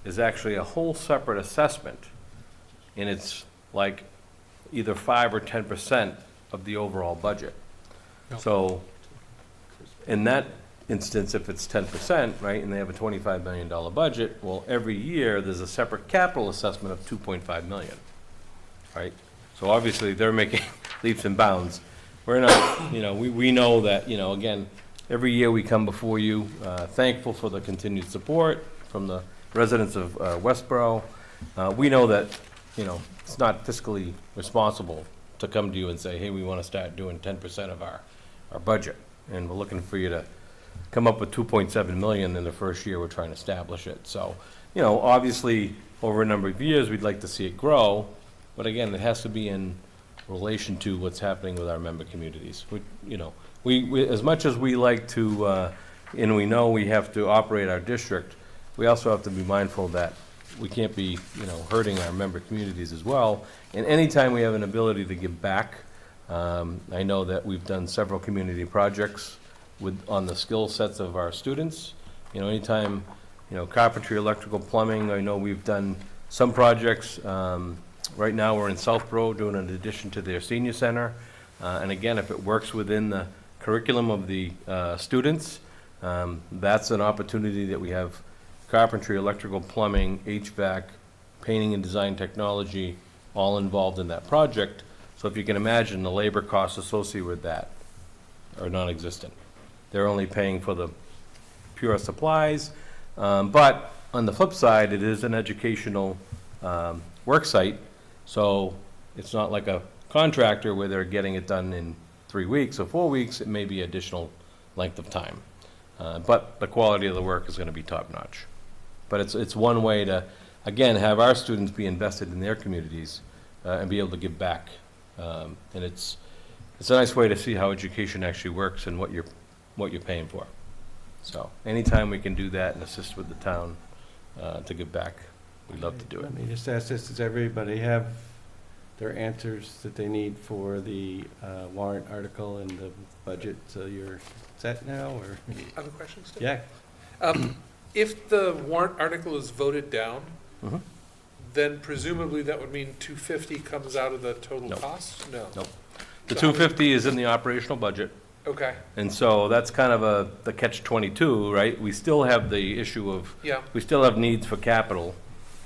is actually a whole separate assessment, and it's like either 5 or 10% of the overall budget. Yep. So in that instance, if it's 10%, right, and they have a $25 million budget, well, every year, there's a separate capital assessment of 2.5 million, right? So obviously, they're making leaps and bounds. We're not, we know that, again, every year we come before you, thankful for the continued support from the residents of Westborough. We know that, it's not fiscally responsible to come to you and say, hey, we want to start doing 10% of our budget. And we're looking for you to come up with 2.7 million in the first year we're trying to establish it. So, obviously, over a number of years, we'd like to see it grow. But again, it has to be in relation to what's happening with our member communities. We as much as we like to, and we know we have to operate our district, we also have to be mindful that we can't be, hurting our member communities as well. And anytime we have an ability to give back, I know that we've done several community projects on the skill sets of our students. Anytime, carpentry, electrical, plumbing, I know we've done some projects. Right now, we're in Southborough doing an addition to their senior center. And again, if it works within the curriculum of the students, that's an opportunity that we have carpentry, electrical, plumbing, HVAC, painting and design technology, all involved in that project. So if you can imagine, the labor costs associated with that are non-existent. They're only paying for the pure supplies. But on the flip side, it is an educational work site. So it's not like a contractor where they're getting it done in 3 weeks or 4 weeks. It may be additional length of time. But the quality of the work is going to be top-notch. But it's one way to, again, have our students be invested in their communities and be able to give back. And it's a nice way to see how education actually works and what you're paying for. So anytime we can do that and assist with the town to give back, we'd love to do it. Let me just ask this, does everybody have their answers that they need for the warrant article and the budget, so you're set now, or? Other questions? Tim? Yeah. If the warrant article is voted down, Mhm. then presumably that would mean 250 comes out of the total No. cost? No. Nope. The 250 is in the operational budget. Okay, And so that's kind of the catch-22, right? We still have the issue of, yeah, we still have needs for capital.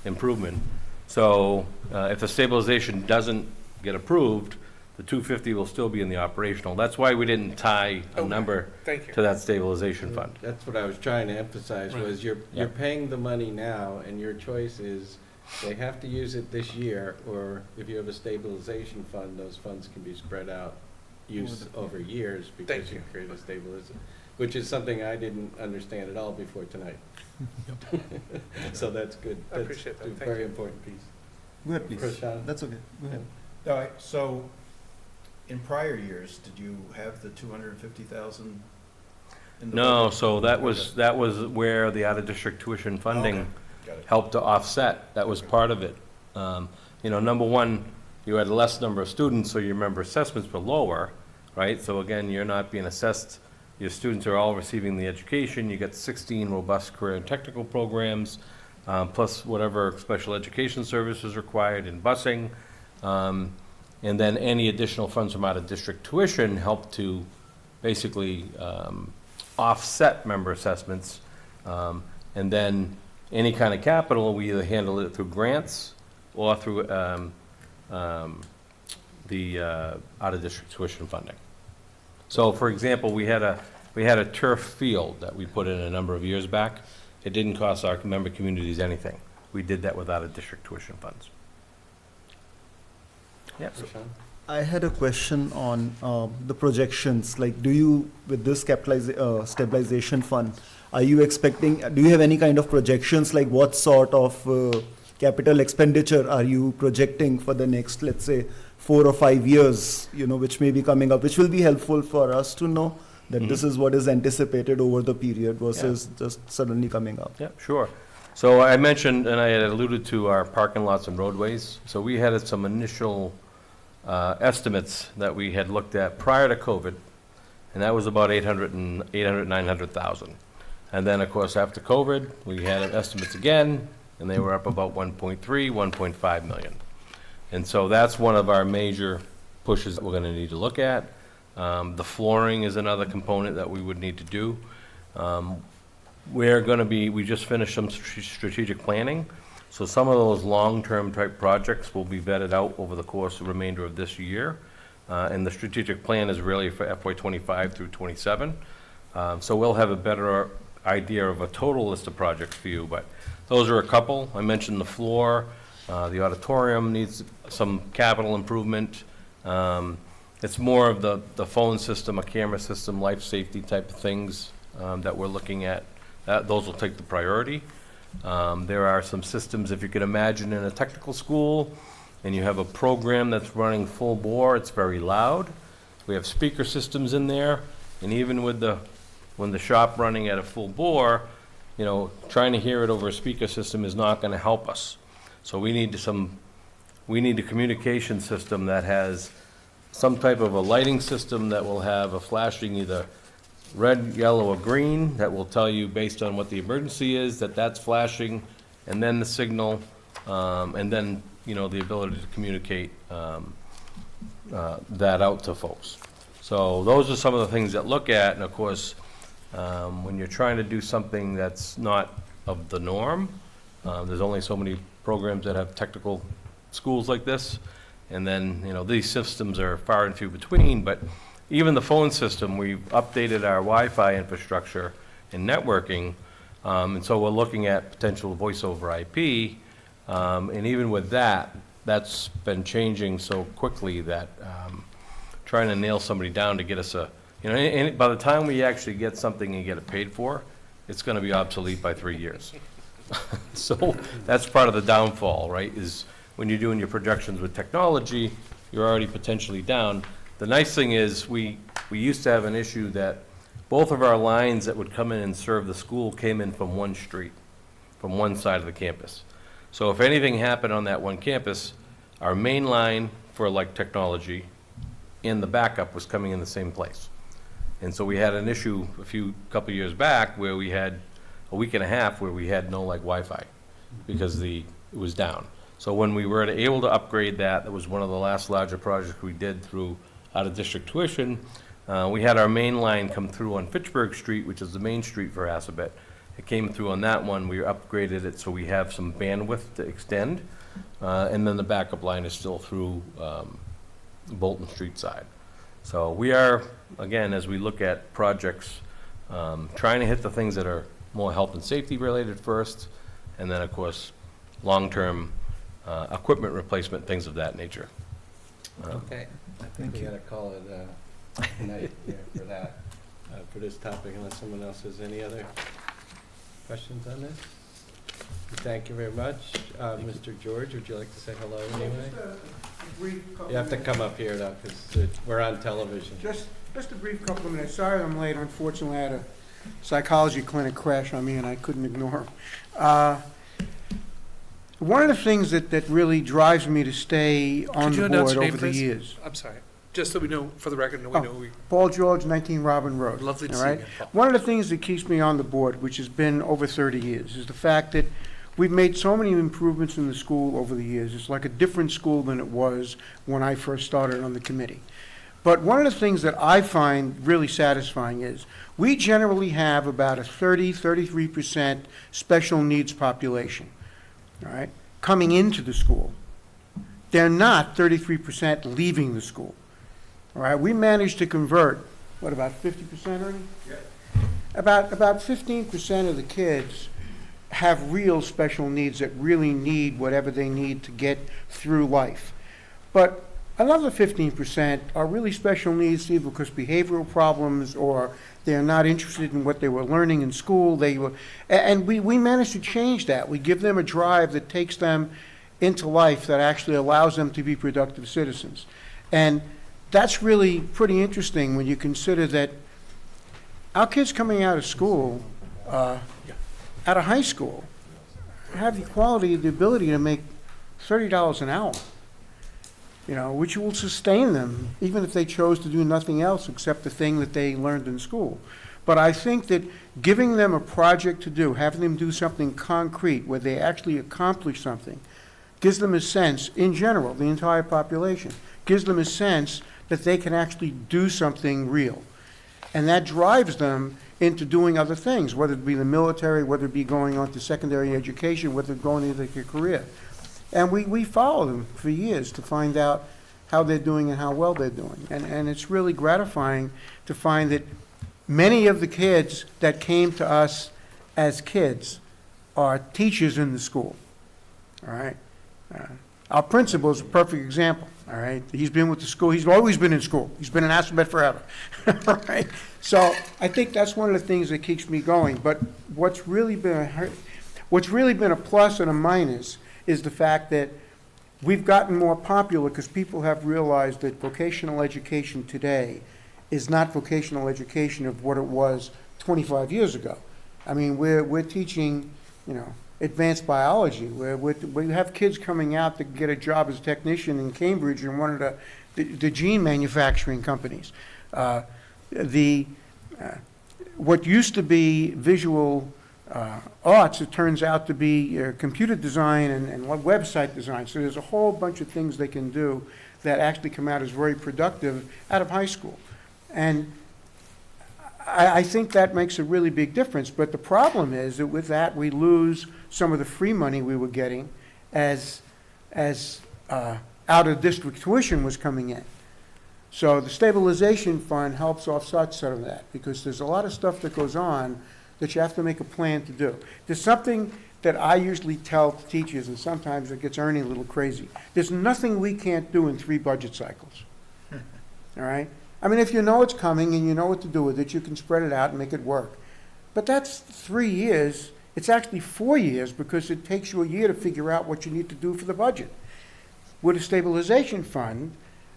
improvement. So if the stabilization doesn't get approved, the 250 will still be in the operational. That's why we didn't tie a Okay. number Thank you. to that stabilization fund. That's what I was trying to emphasize, was you're Yeah. paying the money now, and your choice is, they have to use it this year, or if you have a stabilization fund, those funds can be spread out, used over years, Thank because you. you create a stabilization, which is something I didn't understand at all before tonight. So that's good. I appreciate that. That's a Thank very you. important piece. Go ahead, please. Prashant? That's okay. Go ahead. All right, so in prior years, did you have the 250,000? in the No, budget? so that was where the out-of-district tuition funding Okay, got it. helped to offset. That was part of it. You know, number one, you had less number of students, so your member assessments were lower, right? So again, you're not being assessed. Your students are all receiving the education. You get 16 robust career and technical programs, plus whatever special education services required in busing. And then any additional funds from out-of-district tuition help to basically offset member assessments. And then any kind of capital, we either handle it through grants or through the out-of-district tuition funding. So, for example, we had a turf field that we put in a number of years back. It didn't cost our member communities anything. We did that with out-of-district tuition funds. Yeah. Prashant? I had a question on the projections. Like, do you, with this stabilization fund, are you expecting, do you have any kind of projections, like what sort of capital expenditure are you projecting for the next, let's say, 4 or 5 years, you know, which may be coming up, which will be helpful for us to know that this is what is anticipated over the period versus just suddenly coming up? Yeah, sure. So I mentioned, and I had alluded to our parking lots and roadways. So we had some initial estimates that we had looked at prior to COVID, and that was about 900,000. And then, of course, after COVID, we had estimates again, and they were up about 1.3, 1.5 million. And so that's one of our major pushes that we're gonna need to look at. The flooring is another component that we would need to do. We just finished some strategic planning, so some of those long-term type projects will be vetted out over the course of the remainder of this year. And the strategic plan is really for FY '25 through '27. So we'll have a better idea of a total list of projects for you, but those are a couple. I mentioned the floor, the auditorium needs some capital improvement. It's more of the phone system, a camera system, life safety type of things that we're looking at. Those will take the priority. There are some systems, if you can imagine, in a technical school, and you have a program that's running full bore, it's very loud. We have speaker systems in there, and even with when the shop running at a full bore, you know, trying to hear it over a speaker system is not gonna help us. So we need a communication system that has some type of a lighting system that will have a flashing either red, yellow, or green that will tell you based on what the emergency is, that's flashing, and then the signal, and then, you know, the ability to communicate that out to folks. So those are some of the things that look at, and of course, when you're trying to do something that's not of the norm, there's only so many programs that have technical schools like this, and then, you know, these systems are far and few between, but even the phone system, we've updated our Wi-Fi infrastructure and networking, and so we're looking at potential voice over IP, and even with that, that's been changing so quickly that trying to nail somebody down to get us and by the time we actually get something and get it paid for, it's gonna be obsolete by 3 years. So that's part of the downfall, right, is when you're doing your projections with technology, you're already potentially down. The nice thing is, we used to have an issue that both of our lines that would come in and serve the school came in from one street, from one side of the campus. So if anything happened on that one campus, our main line for like technology and the backup was coming in the same place. And so we had an issue couple years back where we had a week and a half where we had no like Wi-Fi because it was down. So when we were able to upgrade that was one of the last larger projects we did through out-of-district tuition. We had our main line come through on Fitchburg Street, which is the main street for Assabet, It came through on that one, we upgraded it so we have some bandwidth to extend. And then the backup line is still through Bolton Street side. So we are, again, as we look at projects, trying to hit the things that are more health and safety related first, and then, of course, long-term equipment replacement, things of that nature. Okay, I think we gotta call it a night here for that, for this topic, unless someone else has any other questions on this. Thank you very much. Mr. George, would you like to say hello anyway? You have to come up here though, because we're on television. Just a brief couple of minutes. Sorry I'm late. Unfortunately, I had a psychology clinic crash on me and I couldn't ignore him. One of the things that really drives me to stay on Could you the announce board your name, over the please? years. I'm sorry, just so we know, for the record, we know we, Paul George, 19 Robin Road. lovely to all see you right? again, Paul. One of the things that keeps me on the board, which has been over 30 years, is the fact that we've made so many improvements in the school over the years. It's like a different school than it was when I first started on the committee. But one of the things that I find really satisfying is we generally have about a 33% special needs population, all right, coming into the school. They're not 33% leaving the school. All right, we managed to convert, what, about 50%, Ernie? Yeah. About 15% of the kids have real special needs that really need whatever they need to get through life. But another 15% are really special needs either because behavioral problems or they're not interested in what they were learning in school. And we managed to change that. We give them a drive that takes them into life that actually allows them to be productive citizens. And that's really pretty interesting when you consider that our kids coming out of school, out of high school, have the quality, the ability to make $30 an hour, which will sustain them even if they chose to do nothing else except the thing that they learned in school. But I think that giving them a project to do, having them do something concrete where they actually accomplish something, gives them a sense, in general, the entire population, gives them a sense that they can actually do something real. And that drives them into doing other things, whether it be the military, whether it be going on to secondary education, whether going into their career. And we follow them for years to find out how they're doing and how well they're doing. And it's really gratifying to find that many of the kids that came to us as kids are teachers in the school, all right? Our principal is a perfect example, all right? He's been with the school. He's always been in school. He's been in Assabet forever, all right? So I think that's one of the things that keeps me going. But what's really been a plus and a minus is the fact that we've gotten more popular because people have realized that vocational education today is not vocational education of what it was 25 years ago. I mean, we're teaching, advanced biology. We have kids coming out to get a job as a technician in Cambridge in one of the gene manufacturing companies. What used to be visual arts, it turns out to be computer design and website design. So there's a whole bunch of things they can do that actually come out as very productive out of high school. And I think that makes a really big difference. But the problem is that with that, we lose some of the free money we were getting as out-of-district tuition was coming in. So the stabilization fund helps offset some of that because there's a lot of stuff that goes on that you have to make a plan to do. There's something that I usually tell teachers, and sometimes it gets Ernie a little crazy. There's nothing we can't do in 3 budget cycles, all right? I mean, if you know it's coming and you know what to do with it, you can spread it out and make it work. But that's 3 years. It's actually 4 years because it takes you a year to figure out what you need to do for the budget. With a stabilization fund,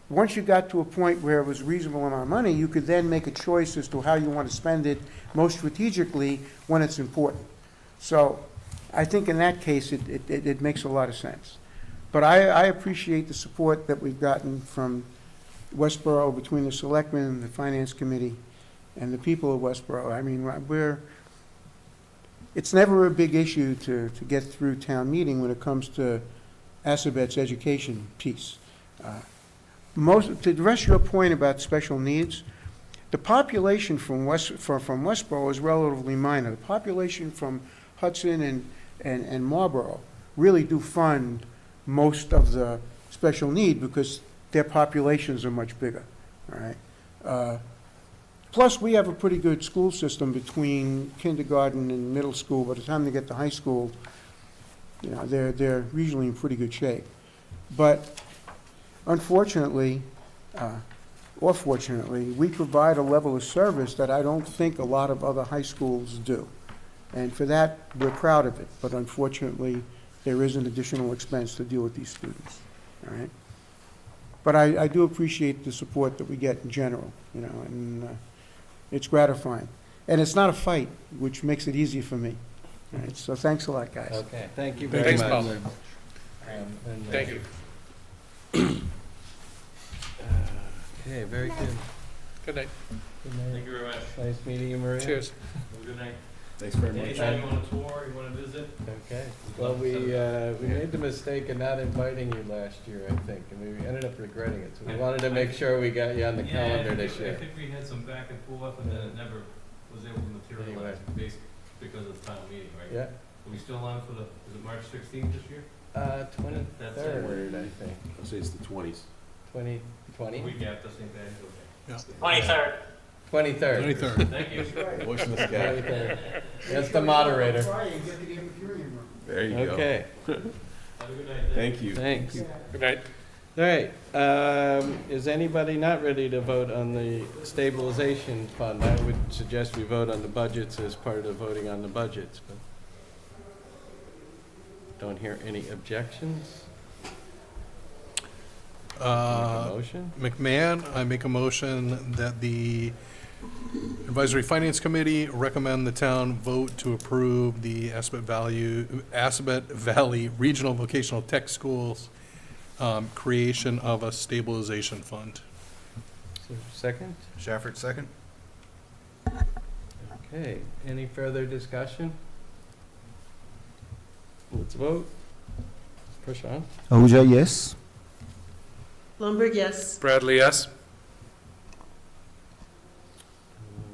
once you got to a point where it was a reasonable amount of money, you could then make a choice as to how you want to spend it most strategically when it's important. So I think in that case, it makes a lot of sense. But I appreciate the support that we've gotten from Westborough between the selectmen and the finance committee and the people of Westborough. I mean, it's never a big issue to get through town meeting when it comes to Assabet's education piece. To address your point about special needs, The population from Westborough is relatively minor. The population from Hudson and Marlborough really do fund most of the special need because their populations are much bigger, all right? Plus, we have a pretty good school system between kindergarten and middle school. By the time they get to high school, you know, they're usually in pretty good shape. But unfortunately, or fortunately, we provide a level of service that I don't think a lot of other high schools do. And for that, we're proud of it. But unfortunately, there is an additional expense to deal with these students, all right? But I do appreciate the support that we get in general, you know, and it's gratifying. And it's not a fight, which makes it easier for me. All right, so thanks a lot, guys. Okay, thank you very Thanks, much. Paul. And, Thank you. Okay, very good. Good night. Good night. Thank you very much. Nice meeting you, Maria. Cheers. Have a good night. Thanks very much. Anytime you want to tour, you want to visit? Okay, well, we made the mistake of not inviting you last year, I think, and we ended up regretting it. So we wanted to make sure we got you on the calendar this I year. think we had some back and forth, and then it never was able to materialize because of the town meeting, right? Yeah, Are we still on for the, is it March 16th this year? 23rd, I think, I'll say it's the 20s. 2020? Week after St. Patty's, okay. 23rd. 23rd. 23rd. Thank you. Voice in the sky. 23rd. That's the moderator. There you go. Okay, Have a good night. Thank you. thanks. Good night. All right, is anybody not ready to vote on the stabilization fund? I would suggest we vote on the budgets as part of voting on the budgets, but don't hear any objections. Make a motion? McMahon, I make a motion that the Advisory Finance Committee recommend the town vote to approve the Aspet Valley Regional Vocational Tech Schools creation of a stabilization fund. Is there a second? Shafford, second? Okay, any further discussion? Let's vote. Push on. Ahuja, yes. Lundberg, yes. Bradley, yes?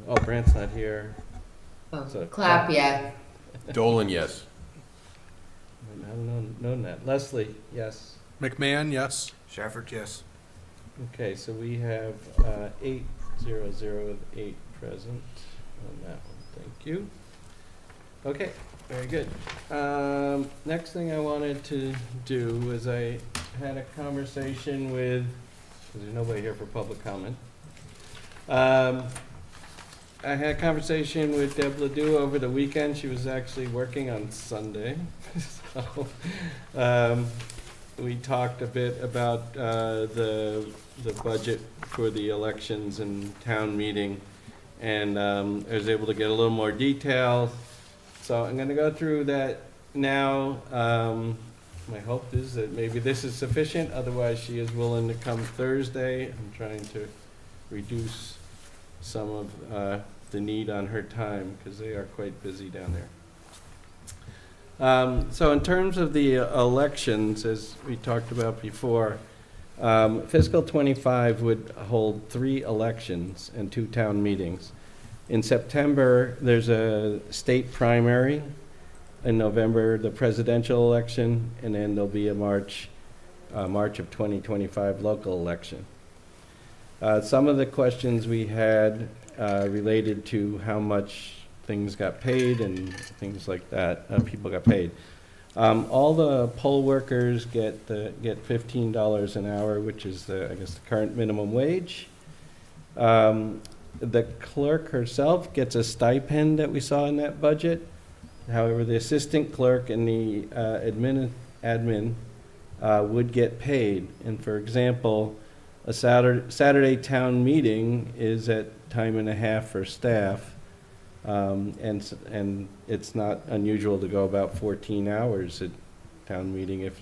Oh, Brant's not here. So- Clap, yeah. Dolan, yes. I don't know that. Leslie, yes. McMahon, yes. Shafford, yes. Okay, so we have 8-0-0 with 8 present on that one. Thank you. Okay, very good. Next thing I wanted to do was I had a conversation with, because there's nobody here for public comment. I had a conversation with Deb Ledoux over the weekend. She was actually working on Sunday. So, we talked a bit about the budget for the elections and town meeting, and I was able to get a little more detail. So I'm going to go through that now. My hope is that maybe this is sufficient. Otherwise, she is willing to come Thursday. I'm trying to reduce some of the need on her time because they are quite busy down there. So in terms of the elections, as we talked about before, fiscal '25 would hold 3 elections and 2 town meetings. In September, there's a state primary. In November, the presidential election, and then there'll be a March of 2025 local election. Some of the questions we had related to how much things got paid and things like that, people got paid. All the poll workers get $15 an hour, which is I guess the current minimum wage. The clerk herself gets a stipend that we saw in that budget. However, the assistant clerk and the admin would get paid. And for example, a Saturday town meeting is at time and a half for staff. And it's not unusual to go about 14 hours at town meeting if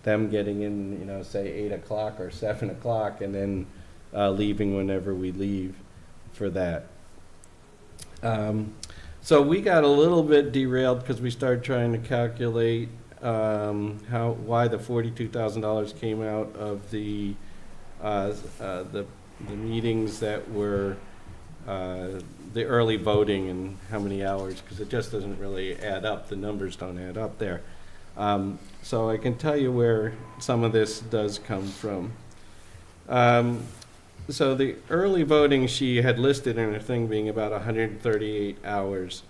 them getting in, say 8 o'clock or 7 o'clock and then leaving whenever we leave for that. So we got a little bit derailed because we started trying to calculate why the $42,000 came out of the the meetings that were, the early voting and how many hours, because it just doesn't really add up. The numbers don't add up there. So I can tell you where some of this does come from. So the early voting she had listed in her thing being about 138 hours.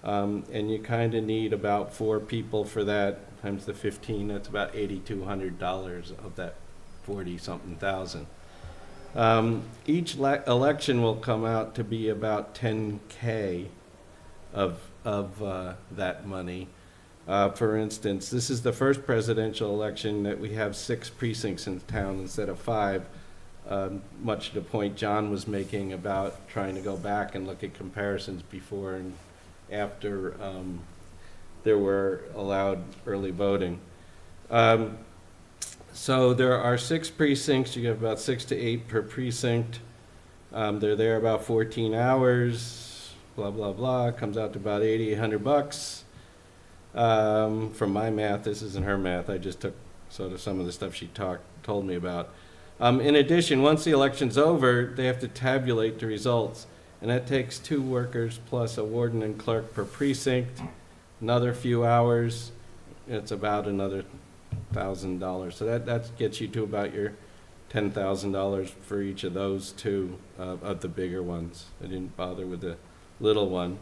And you kind of need about 4 people for that, times the 15, that's about $8,200 of that 40-something thousand. Each election will come out to be about $10K of that money. For instance, this is the first presidential election that we have 6 precincts in town instead of 5. Much to the point John was making about trying to go back and look at comparisons before and after there were allowed early voting. So there are 6 precincts. You have about 6 to 8 per precinct. They're there about 14 hours, blah, blah, blah. Comes out to about $8,800. From my math, this isn't her math. I just took sort of some of the stuff she told me about. In addition, once the election's over, they have to tabulate the results. And that takes 2 workers plus a warden and clerk per precinct, another few hours. It's about another $1,000. So that gets you to about your $10,000 for each of those 2 of the bigger ones. I didn't bother with the little one.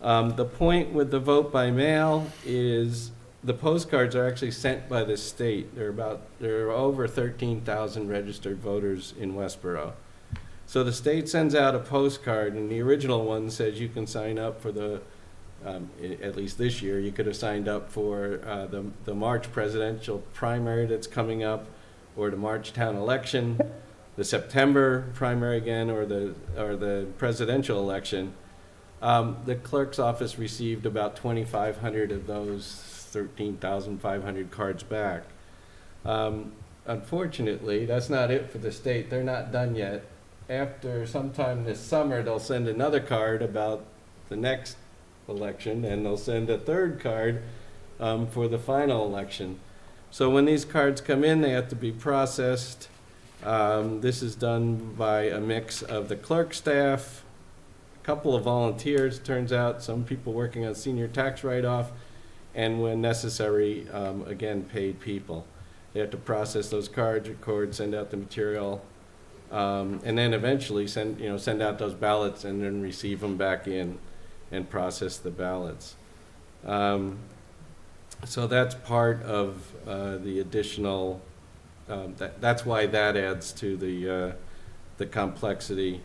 The point with the vote by mail is the postcards are actually sent by the state. There are over 13,000 registered voters in Westborough. So the state sends out a postcard, and the original one says you can sign up for the, at least this year, you could have signed up for the March presidential primary that's coming up, or the March town election, the September primary again, or the presidential election. The clerk's office received about 2,500 of those 13,500 cards back. Unfortunately, that's not it for the state. They're not done yet. After sometime this summer, they'll send another card about the next election, and they'll send a 3rd card for the final election. So when these cards come in, they have to be processed. This is done by a mix of the clerk staff, a couple of volunteers, turns out, some people working on senior tax write-off, and when necessary, again, paid people. They have to process those cards, record, send out the material, and then eventually send out those ballots and then receive them back in and process the ballots. So that's part of the additional, that's why that adds to the complexity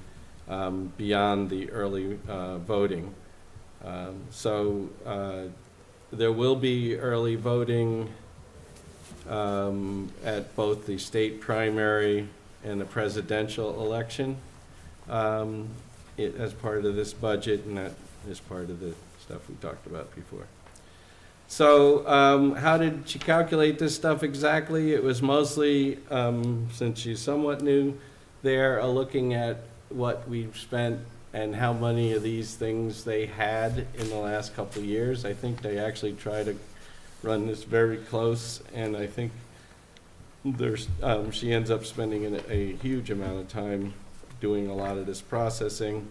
beyond the early voting. So there will be early voting at both the state primary and the presidential election as part of this budget, and that is part of the stuff we talked about before. So how did she calculate this stuff exactly? It was mostly, since she's somewhat new, they're looking at what we've spent and how many of these things they had in the last couple of years. I think they actually try to run this very close, and I think she ends up spending a huge amount of time doing a lot of this processing.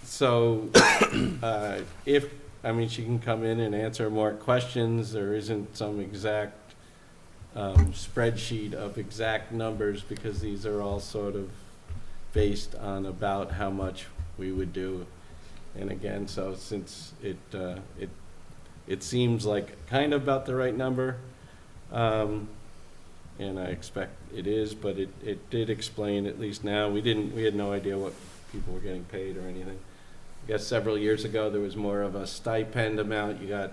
So she can come in and answer more questions. There isn't some exact spreadsheet of exact numbers, because these are all sort of based on about how much we would do. And again, so since it seems like kind of about the right number, and I expect it is, but it did explain, at least now, we had no idea what people were getting paid or anything. I guess several years ago there was more of a stipend amount. You got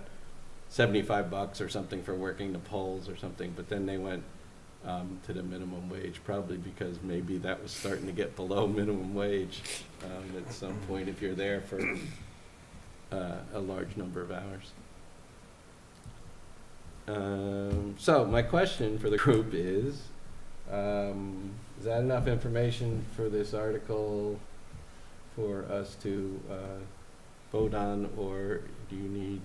$75 or something for working the polls or something, but then they went to the minimum wage, probably because maybe that was starting to get below minimum wage at some point if you're there for a large number of hours. So my question for the group is that enough information for this article for us to vote on, or do you need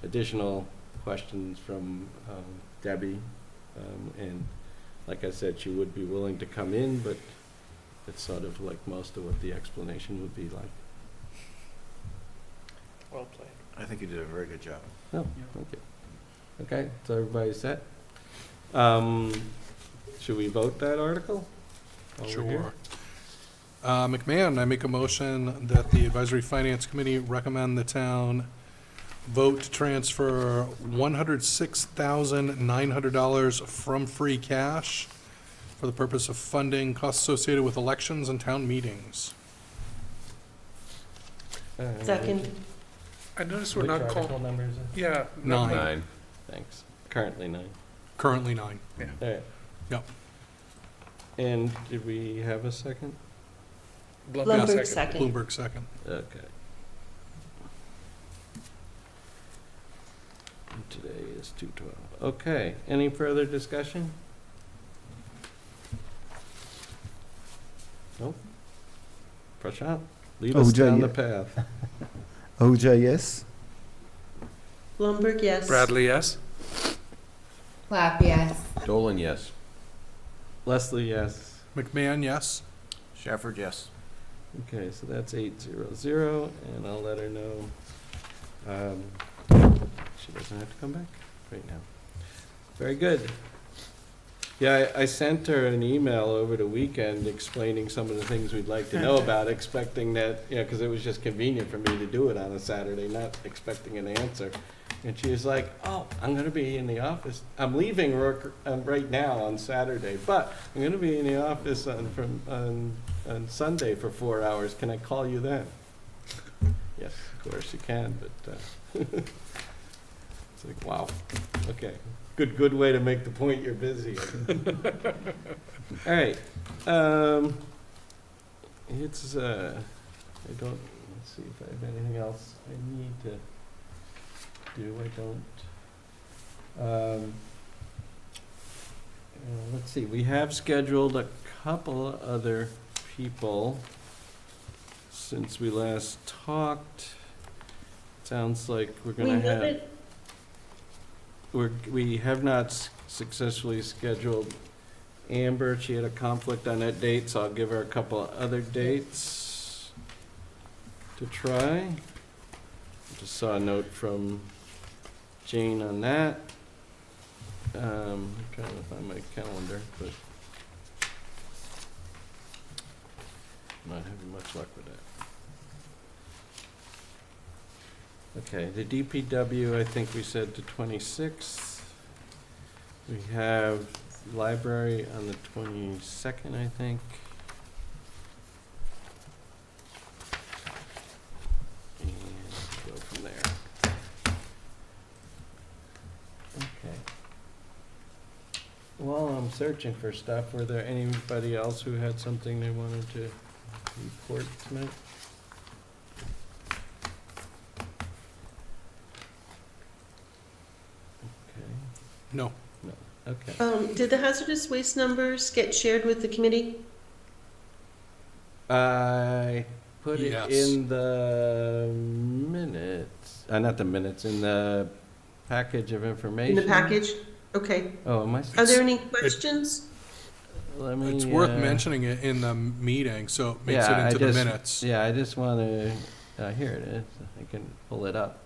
additional questions from Debbie and like I said, she would be willing to come in, but it's sort of like most of what the explanation would be like. Well played. I think you did a very good job. Oh, thank you. Okay, so everybody set? Should we vote that article? while we're here? Sure. McMahon, I make a motion that the Advisory Finance Committee recommend the town vote to transfer $106,900 from free cash for the purpose of funding costs associated with elections and town meetings. Second. I noticed we're Which not article calling, number is it? yeah. Nine. Thanks. Currently 9. Currently 9. All right. Yep. And did we have a second? Blumberg second. Bloomberg second. Okay. And today is 2/12. Okay, any further discussion? Nope. Prashant, lead us Ahuja, down the yeah. path. Ahuja, yes. Blumberg, yes. Bradley, yes? Clap, yes. Dolan, yes. Leslie, yes. McMahon, yes. Shafford, yes. Okay, so that's 800, and I'll let her know. She doesn't have to come back right now. Very good. Yeah, I sent her an email over the weekend explaining some of the things we'd like to know about, expecting that, because it was just convenient for me to do it on a Saturday, not expecting an answer. And she was like, oh, I'm going to be in the office. I'm leaving work right now on Saturday, but I'm going to be in the office on Sunday for 4 hours. Can I call you then? Yes, of course you can, but it's like, wow, okay. Good way to make the point you're busy. All right. It's, let's see if I have anything else I need to do. I don't. Let's see, we have scheduled a couple other people since we last talked. Sounds like we're gonna have. We have not successfully scheduled Amber. She had a conflict on that date, so I'll give her a couple other dates to try. Just saw a note from Jane on that. I'm trying to find my calendar, but not having much luck with that. Okay, the DPW, I think we said the 26th. We have library on the 22nd, I think. And go from there. Okay. While I'm searching for stuff, were there anybody else who had something they wanted to report tonight? No. No, okay. Did the hazardous waste numbers get shared with the committee? I put it Yes. in the minutes, not the minutes, in the package of In information. the package? Okay. Oh, am I? Are there any questions? Let me. It's worth mentioning it in the meeting, so it makes it Yeah, into the minutes. Yeah, I just want to, here it is. I can pull it up.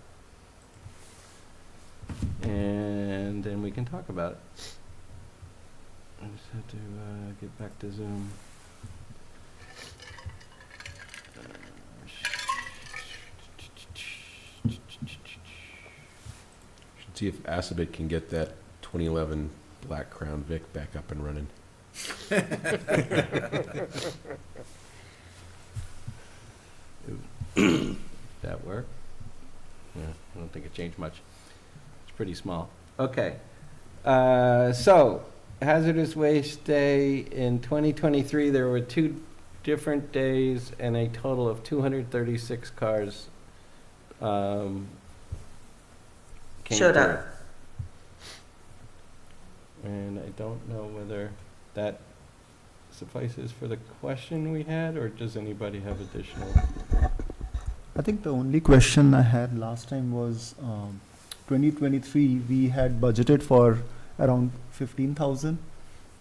And then we can talk about it. I just have to get back to Zoom. Should see if Assabet can get that 2011 Black Crown Vic back up and running. That work? Yeah, I don't think it changed much. It's pretty small. Okay. So, hazardous waste day in 2023, there were 2 different days and a total of 236 cars came Showed up. through. And I don't know whether that suffices for the question we had, or does anybody have additional? I think the only question I had last time was 2023, we had budgeted for around 15,000,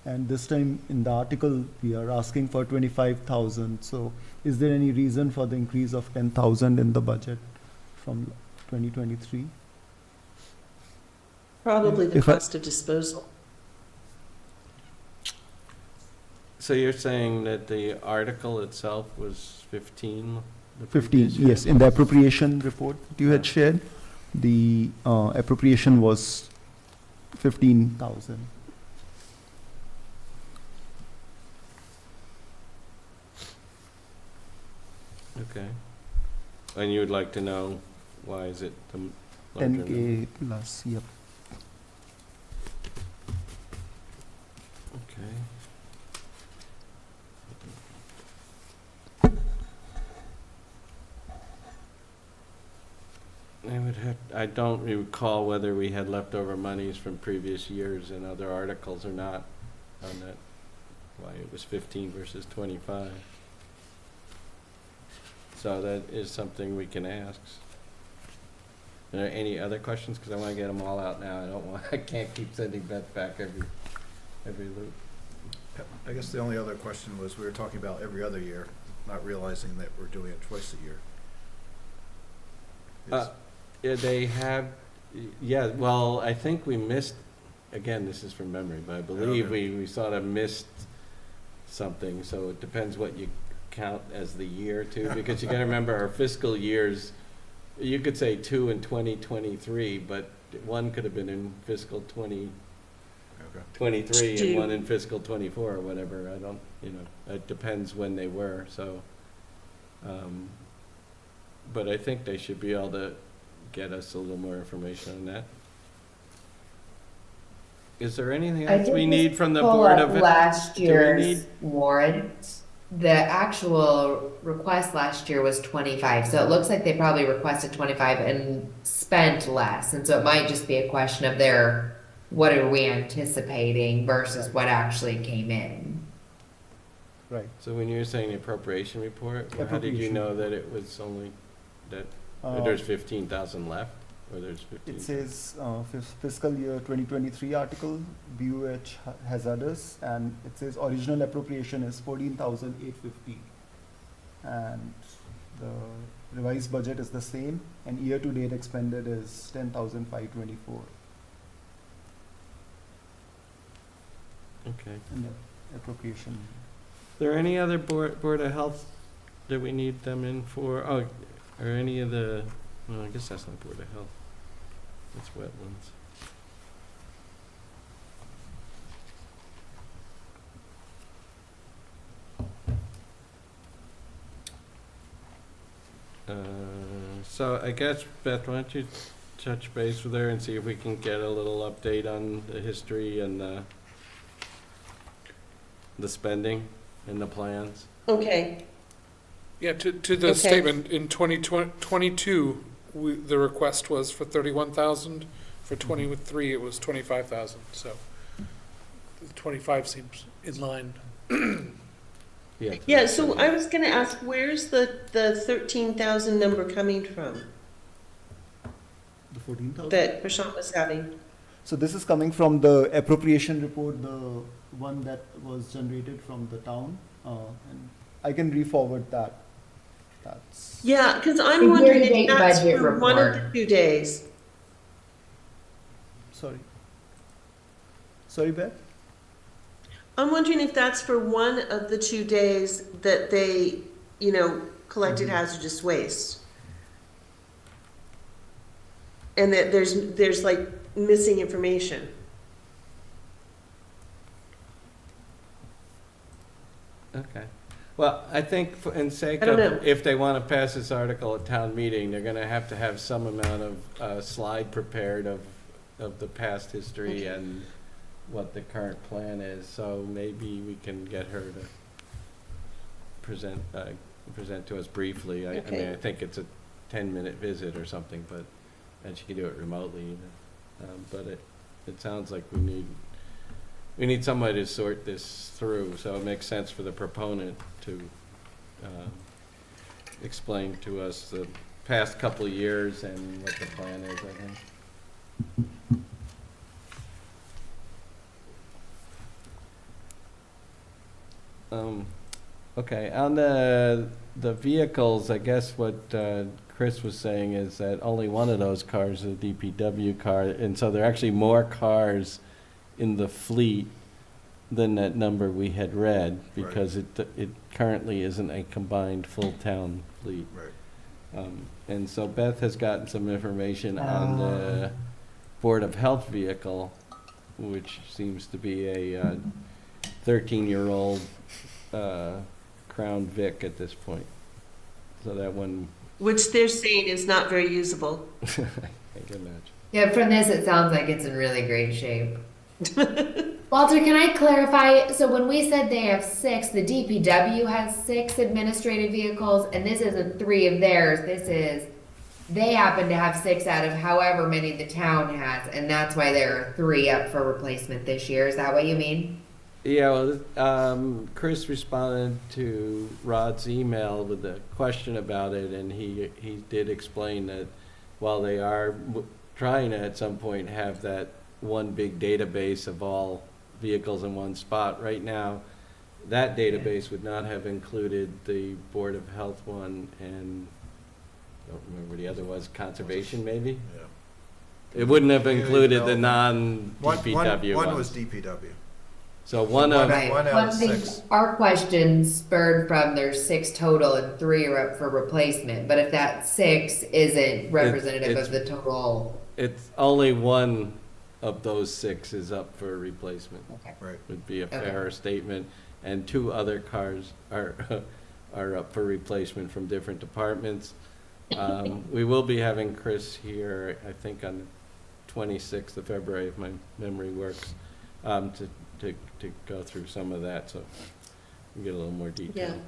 And this time in the article, we are asking for 25,000. So is there any reason for the increase of 10,000 in the budget from 2023? Probably the If I- cost of disposal. So you're saying that the article itself was 15? the 15, previous year? yes. In the appropriation report that you had shared, the appropriation was 15,000. Okay. And you would like to know why is it the larger number? 10K plus, yep. Okay. I don't recall whether we had leftover monies from previous years in other articles or not on that, why it was 15 versus 25. So that is something we can ask. Are there any other questions? Because I want to get them all out now. I can't keep sending Beth back every loop. I guess the only other question was, we were talking about every other year, not realizing that we're doing it twice a year. Yeah, they have, yeah, well, I think we missed, again, this is from memory, but I believe Okay. we sort of missed something, so it depends what you count as the year too, because you gotta remember our fiscal years, you could say 2 in 2023, but one could have been in fiscal 2023 and one in fiscal 24 or whatever, I don't, it depends when they were, so. But I think they should be able to get us a little more information on that. Is there anything I else did we just need from the pull Board up of? last do we year's need- warrant. The actual request last year was 25, so it looks like they probably requested 25 and spent less. And so it might just be a question of what are we anticipating versus what actually came in. Right. So when you're saying the appropriation report, well, how did you Appropriation know that it was only, that there's 15,000 left, or there's 15? It says fiscal year 2023 article, BUH hazardous, and it says original appropriation is 14,850. And the revised budget is the same, and year-to-date expended is 10,524. Okay. And the appropriation. Are there any other Board of Health that we need them in for? Oh, or any of the, well, I guess that's not Board of Health. That's wetlands. So I guess, Beth, why don't you touch base with her and see if we can get a little update on the history and the spending and the plans? Okay, Yeah, to the Okay. statement, in 2022, the request was for 31,000. For 23, it was 25,000, so 25 seems in line. yeah, so I was gonna ask, where's the 13,000 number coming from The 14,000? that Prashant was having? So this is coming from the appropriation report, the one that was generated from the town, and I can re-forward that. That's, Yeah, because I'm The wondering year-to-date if that's budget for one of the report. 2 days. sorry. Sorry, Beth? I'm wondering if that's for one of the 2 days that they, collected hazardous waste. And that there's like missing information. Okay. Well, I think in sake I don't of, know. if they want to pass this article at town meeting, they're gonna have to have some amount of slide prepared of the past history Okay. and what the current plan is, so maybe we can get her to present to us briefly. I mean, Okay. I think it's a 10-minute visit or something, but, and she can do it remotely even. But it sounds like we need somebody to sort this through, so it makes sense for the proponent to explain to us the past couple of years and what the plan is, I think. Okay, on the vehicles, I guess what Chris was saying is that only one of those cars is a DPW car, and so there are actually more cars in the fleet than that number we had read, because it currently isn't a combined full-town fleet. Right. And so Beth has gotten some information on the Board of Health vehicle, which seems to be a 13-year-old Crown Vic at this point. So that one, Which they're saying is not very usable. I can imagine. Yeah, from this, it sounds like it's in really great shape. Walter, can I clarify? So when we said they have 6, the DPW has 6 administrative vehicles, and this isn't 3 of theirs. This is, they happen to have 6 out of however many the town has, and that's why there are 3 up for replacement this year. Is that what you mean? Yeah, well, Chris responded to Rod's email with a question about it, and he did explain that while they are trying to at some point have that one big database of all vehicles in one spot, right now, that database would not have included the Board of Health one, and I don't remember what the other was, Conservation maybe? Yeah. It wouldn't have Community included the development. non-DPW One ones. was DPW. So one of, Right. One out One of thing, 6. our question spurred from there's 6 total and 3 are up for replacement, but if that 6 isn't representative it's- of the total, it's only one of those 6 is up for replacement, okay. Right. would be a Okay. fairer statement. And 2 other cars are, are up for replacement from different departments. We will be having Chris here, I think on the 26th of February, if my memory works, to go through some of that, so we get a little more detail.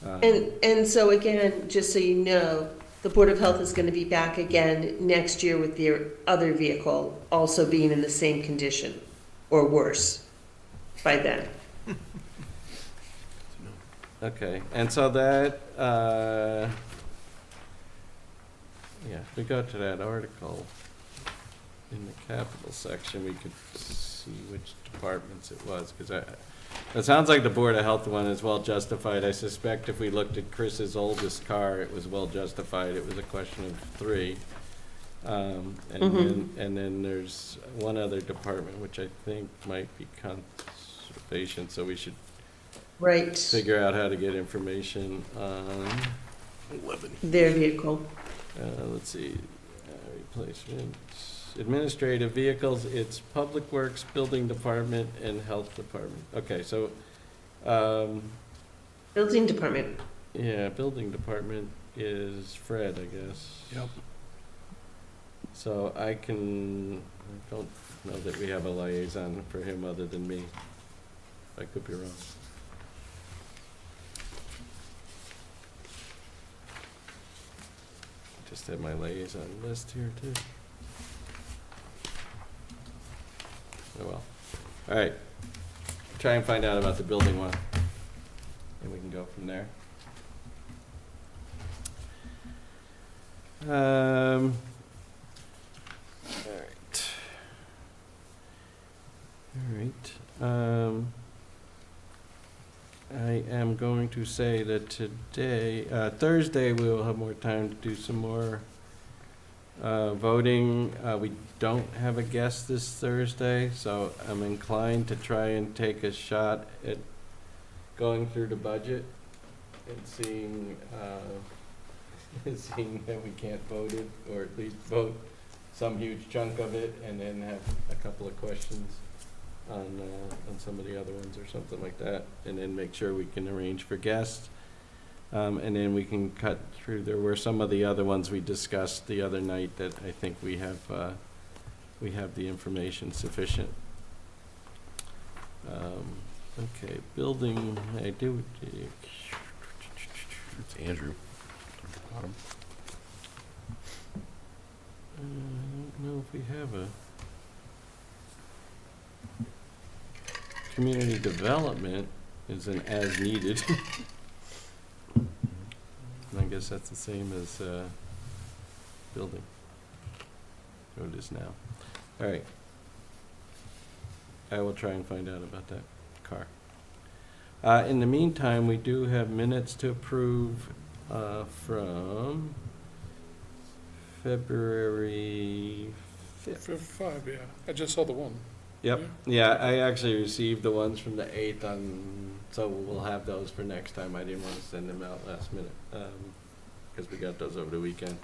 And so again, just so you know, the Board of Health is going to be back again next year with their other vehicle also being in the same condition or worse by then. Okay, and so that, yeah, if we go to that article in the capital section, we could see which departments it was, because it sounds like the Board of Health one is well justified. I suspect if we looked at Chris's oldest car, it was well justified. It was a question of 3. And then there's one other department, which I think might be conservation, so we should Right, figure out how to get information on, their vehicle. let's see, replacement, administrative vehicles, it's Public Works, Building Department, and Health Department. Okay, so, Building department. yeah, Building Department is Fred, I guess. Yep. So I don't know that we have a liaison for him other than me. I could be wrong. Just have my liaison list here too. Oh well. All right. Try and find out about the building one. And we can go from there. All right. All right. I am going to say that today, Thursday, we will have more time to do some more voting. We don't have a guest this Thursday, so I'm inclined to try and take a shot at going through the budget and seeing that we can't vote it, or at least vote some huge chunk of it, and then have a couple of questions on some of the other ones or something like that, and then make sure we can arrange for guests. And then we can cut through, there were some of the other ones we discussed the other night that I think we have the information sufficient. Okay, building, It's Andrew. Bottom. I don't know if we have a community development is an as needed. And I guess that's the same as building. So it is now. All right. I will try and find out about that car. In the meantime, we do have minutes to approve from February 5th. Five, yeah. I just saw the one. Yep, yeah, I actually received the ones from the 8th so we'll have those for next time. I didn't want to send them out last minute, because we got those over the weekend.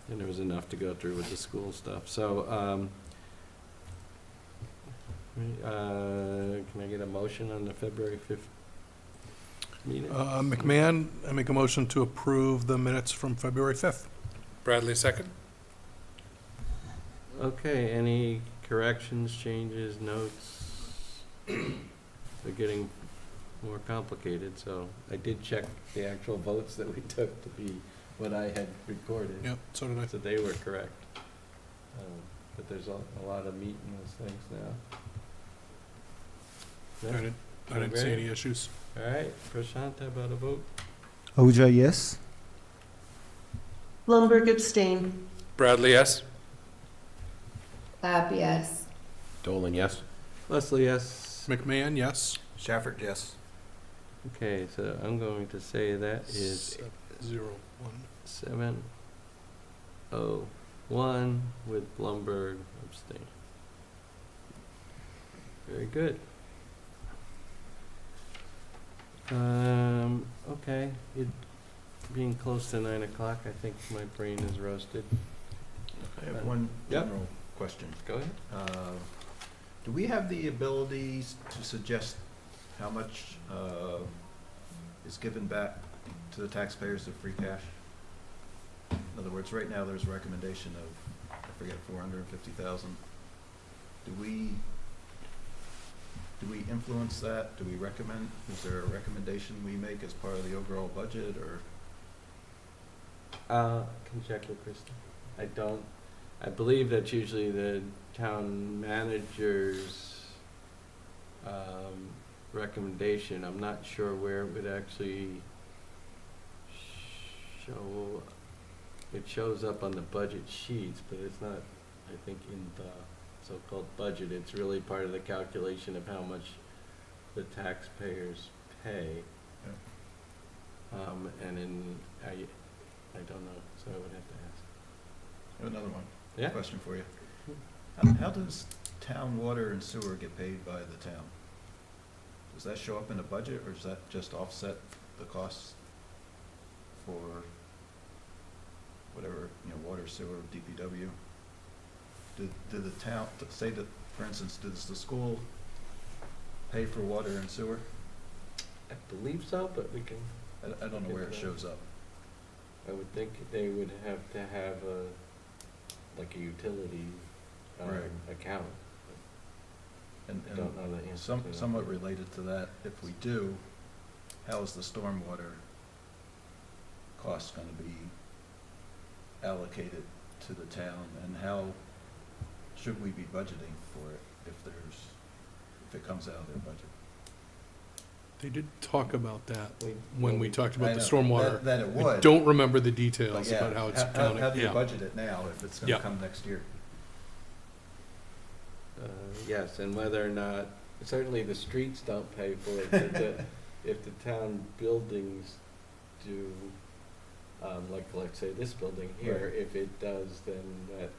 And there was enough to go through with the school stuff, so, can I get a motion on the February 5th meeting? McMahon, I make a motion to approve the minutes from February 5th. Bradley, second? Okay, any corrections, changes, notes? They're getting more complicated, so I did check the actual votes that we took to be what I had recorded. Yep, so did I. So they were correct. But there's a lot of meat in those things now. I didn't see any issues. All right, Prashant, how about a vote? Ahuja, yes. Blumberg abstain. Bradley, yes? Clap, yes. Dolan, yes? Leslie, yes. McMahon, yes. Shafford, yes. Okay, so I'm going to say that is 7-0-1. 7-0-1 with Blumberg abstain. Very good. Okay, it being close to 9 o'clock, I think my brain is roasted. I have one Yep. general question. Go ahead. Do we have the ability to suggest how much is given back to the taxpayers of free cash? In other words, right now, there's a recommendation of, I forget, 450,000. Do we influence that? Do we recommend, is there a recommendation we make as part of the overall budget, or? Can check with Krista. I believe that's usually the town manager's recommendation. I'm not sure where it would actually show. It shows up on the budget sheets, but it's not, I think, in the so-called budget. It's really part of the calculation of how much the taxpayers pay. And I don't know, so I would have to ask. I have another one. Yeah? Question for you. How does town water and sewer get paid by the town? Does that show up in the budget, or does that just offset the costs for whatever, water, sewer, DPW? Did the town, say that, for instance, does the school pay for water and sewer? I believe so, but we can, I don't know where it shows up. I would think they would have to have like a utility Right. account. And I don't know the answer to that. somewhat related to that, if we do, how is the stormwater cost gonna be allocated to the town, and how should we be budgeting for it if it comes out of their budget? They did talk about that We- when we talked about I the know, stormwater. that it I would. don't remember the But details yeah, about how it's how counted. do you Yeah. budget it now if it's Yeah. gonna come next year? Yes, and whether or not, certainly the streets don't pay for it, but if the town buildings do, like, let's say this building here, Right. if it does, then that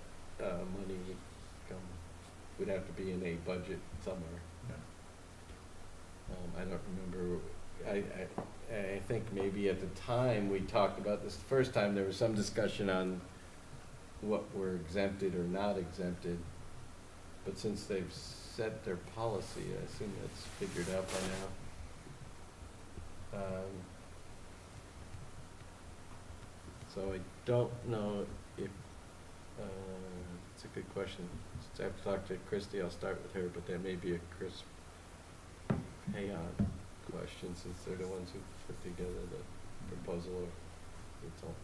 money would come, would have to be in a budget somewhere. I don't remember, I think maybe at the time we talked about this, the first time, there was some discussion on what were exempted or not exempted. But since they've set their policy, I assume that's figured out by now. So I don't know if, it's a good question. I have to talk to Christie, I'll start with her, but that may be a Chris Payon question, since they're the ones who put together the proposal or consultant.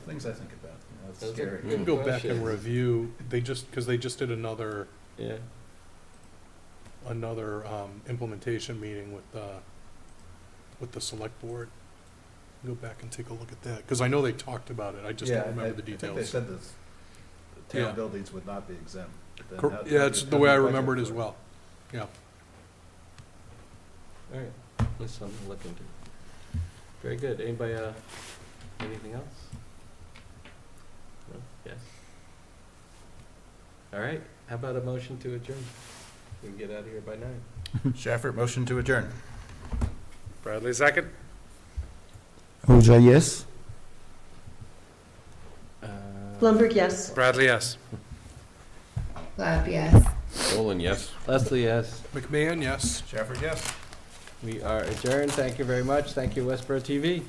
Things I think about, it's Those are scary. We can go back Questions. and review, because they just did another Yeah, implementation meeting with the select board. Go back and take a look at that, because I know they talked about it, I just don't remember the I think they details. said that the Yeah. town buildings would not be exempt. But then Cor- how Yeah, do it's you- the how way do I you budget remember it for as well, yeah. All right, that's something to look into. Very good. Anybody, anything else? No? Yes? All right, how about a motion to adjourn? We can get out of here by 9. Shafford, motion to adjourn. Bradley, second? Ahuja, yes? Blumberg, yes. Bradley, yes. Clap, yes. Nolan, yes. Leslie, yes. McMahon, yes. Shafford, yes. We are adjourned. Thank you very much. Thank you, Westborough TV.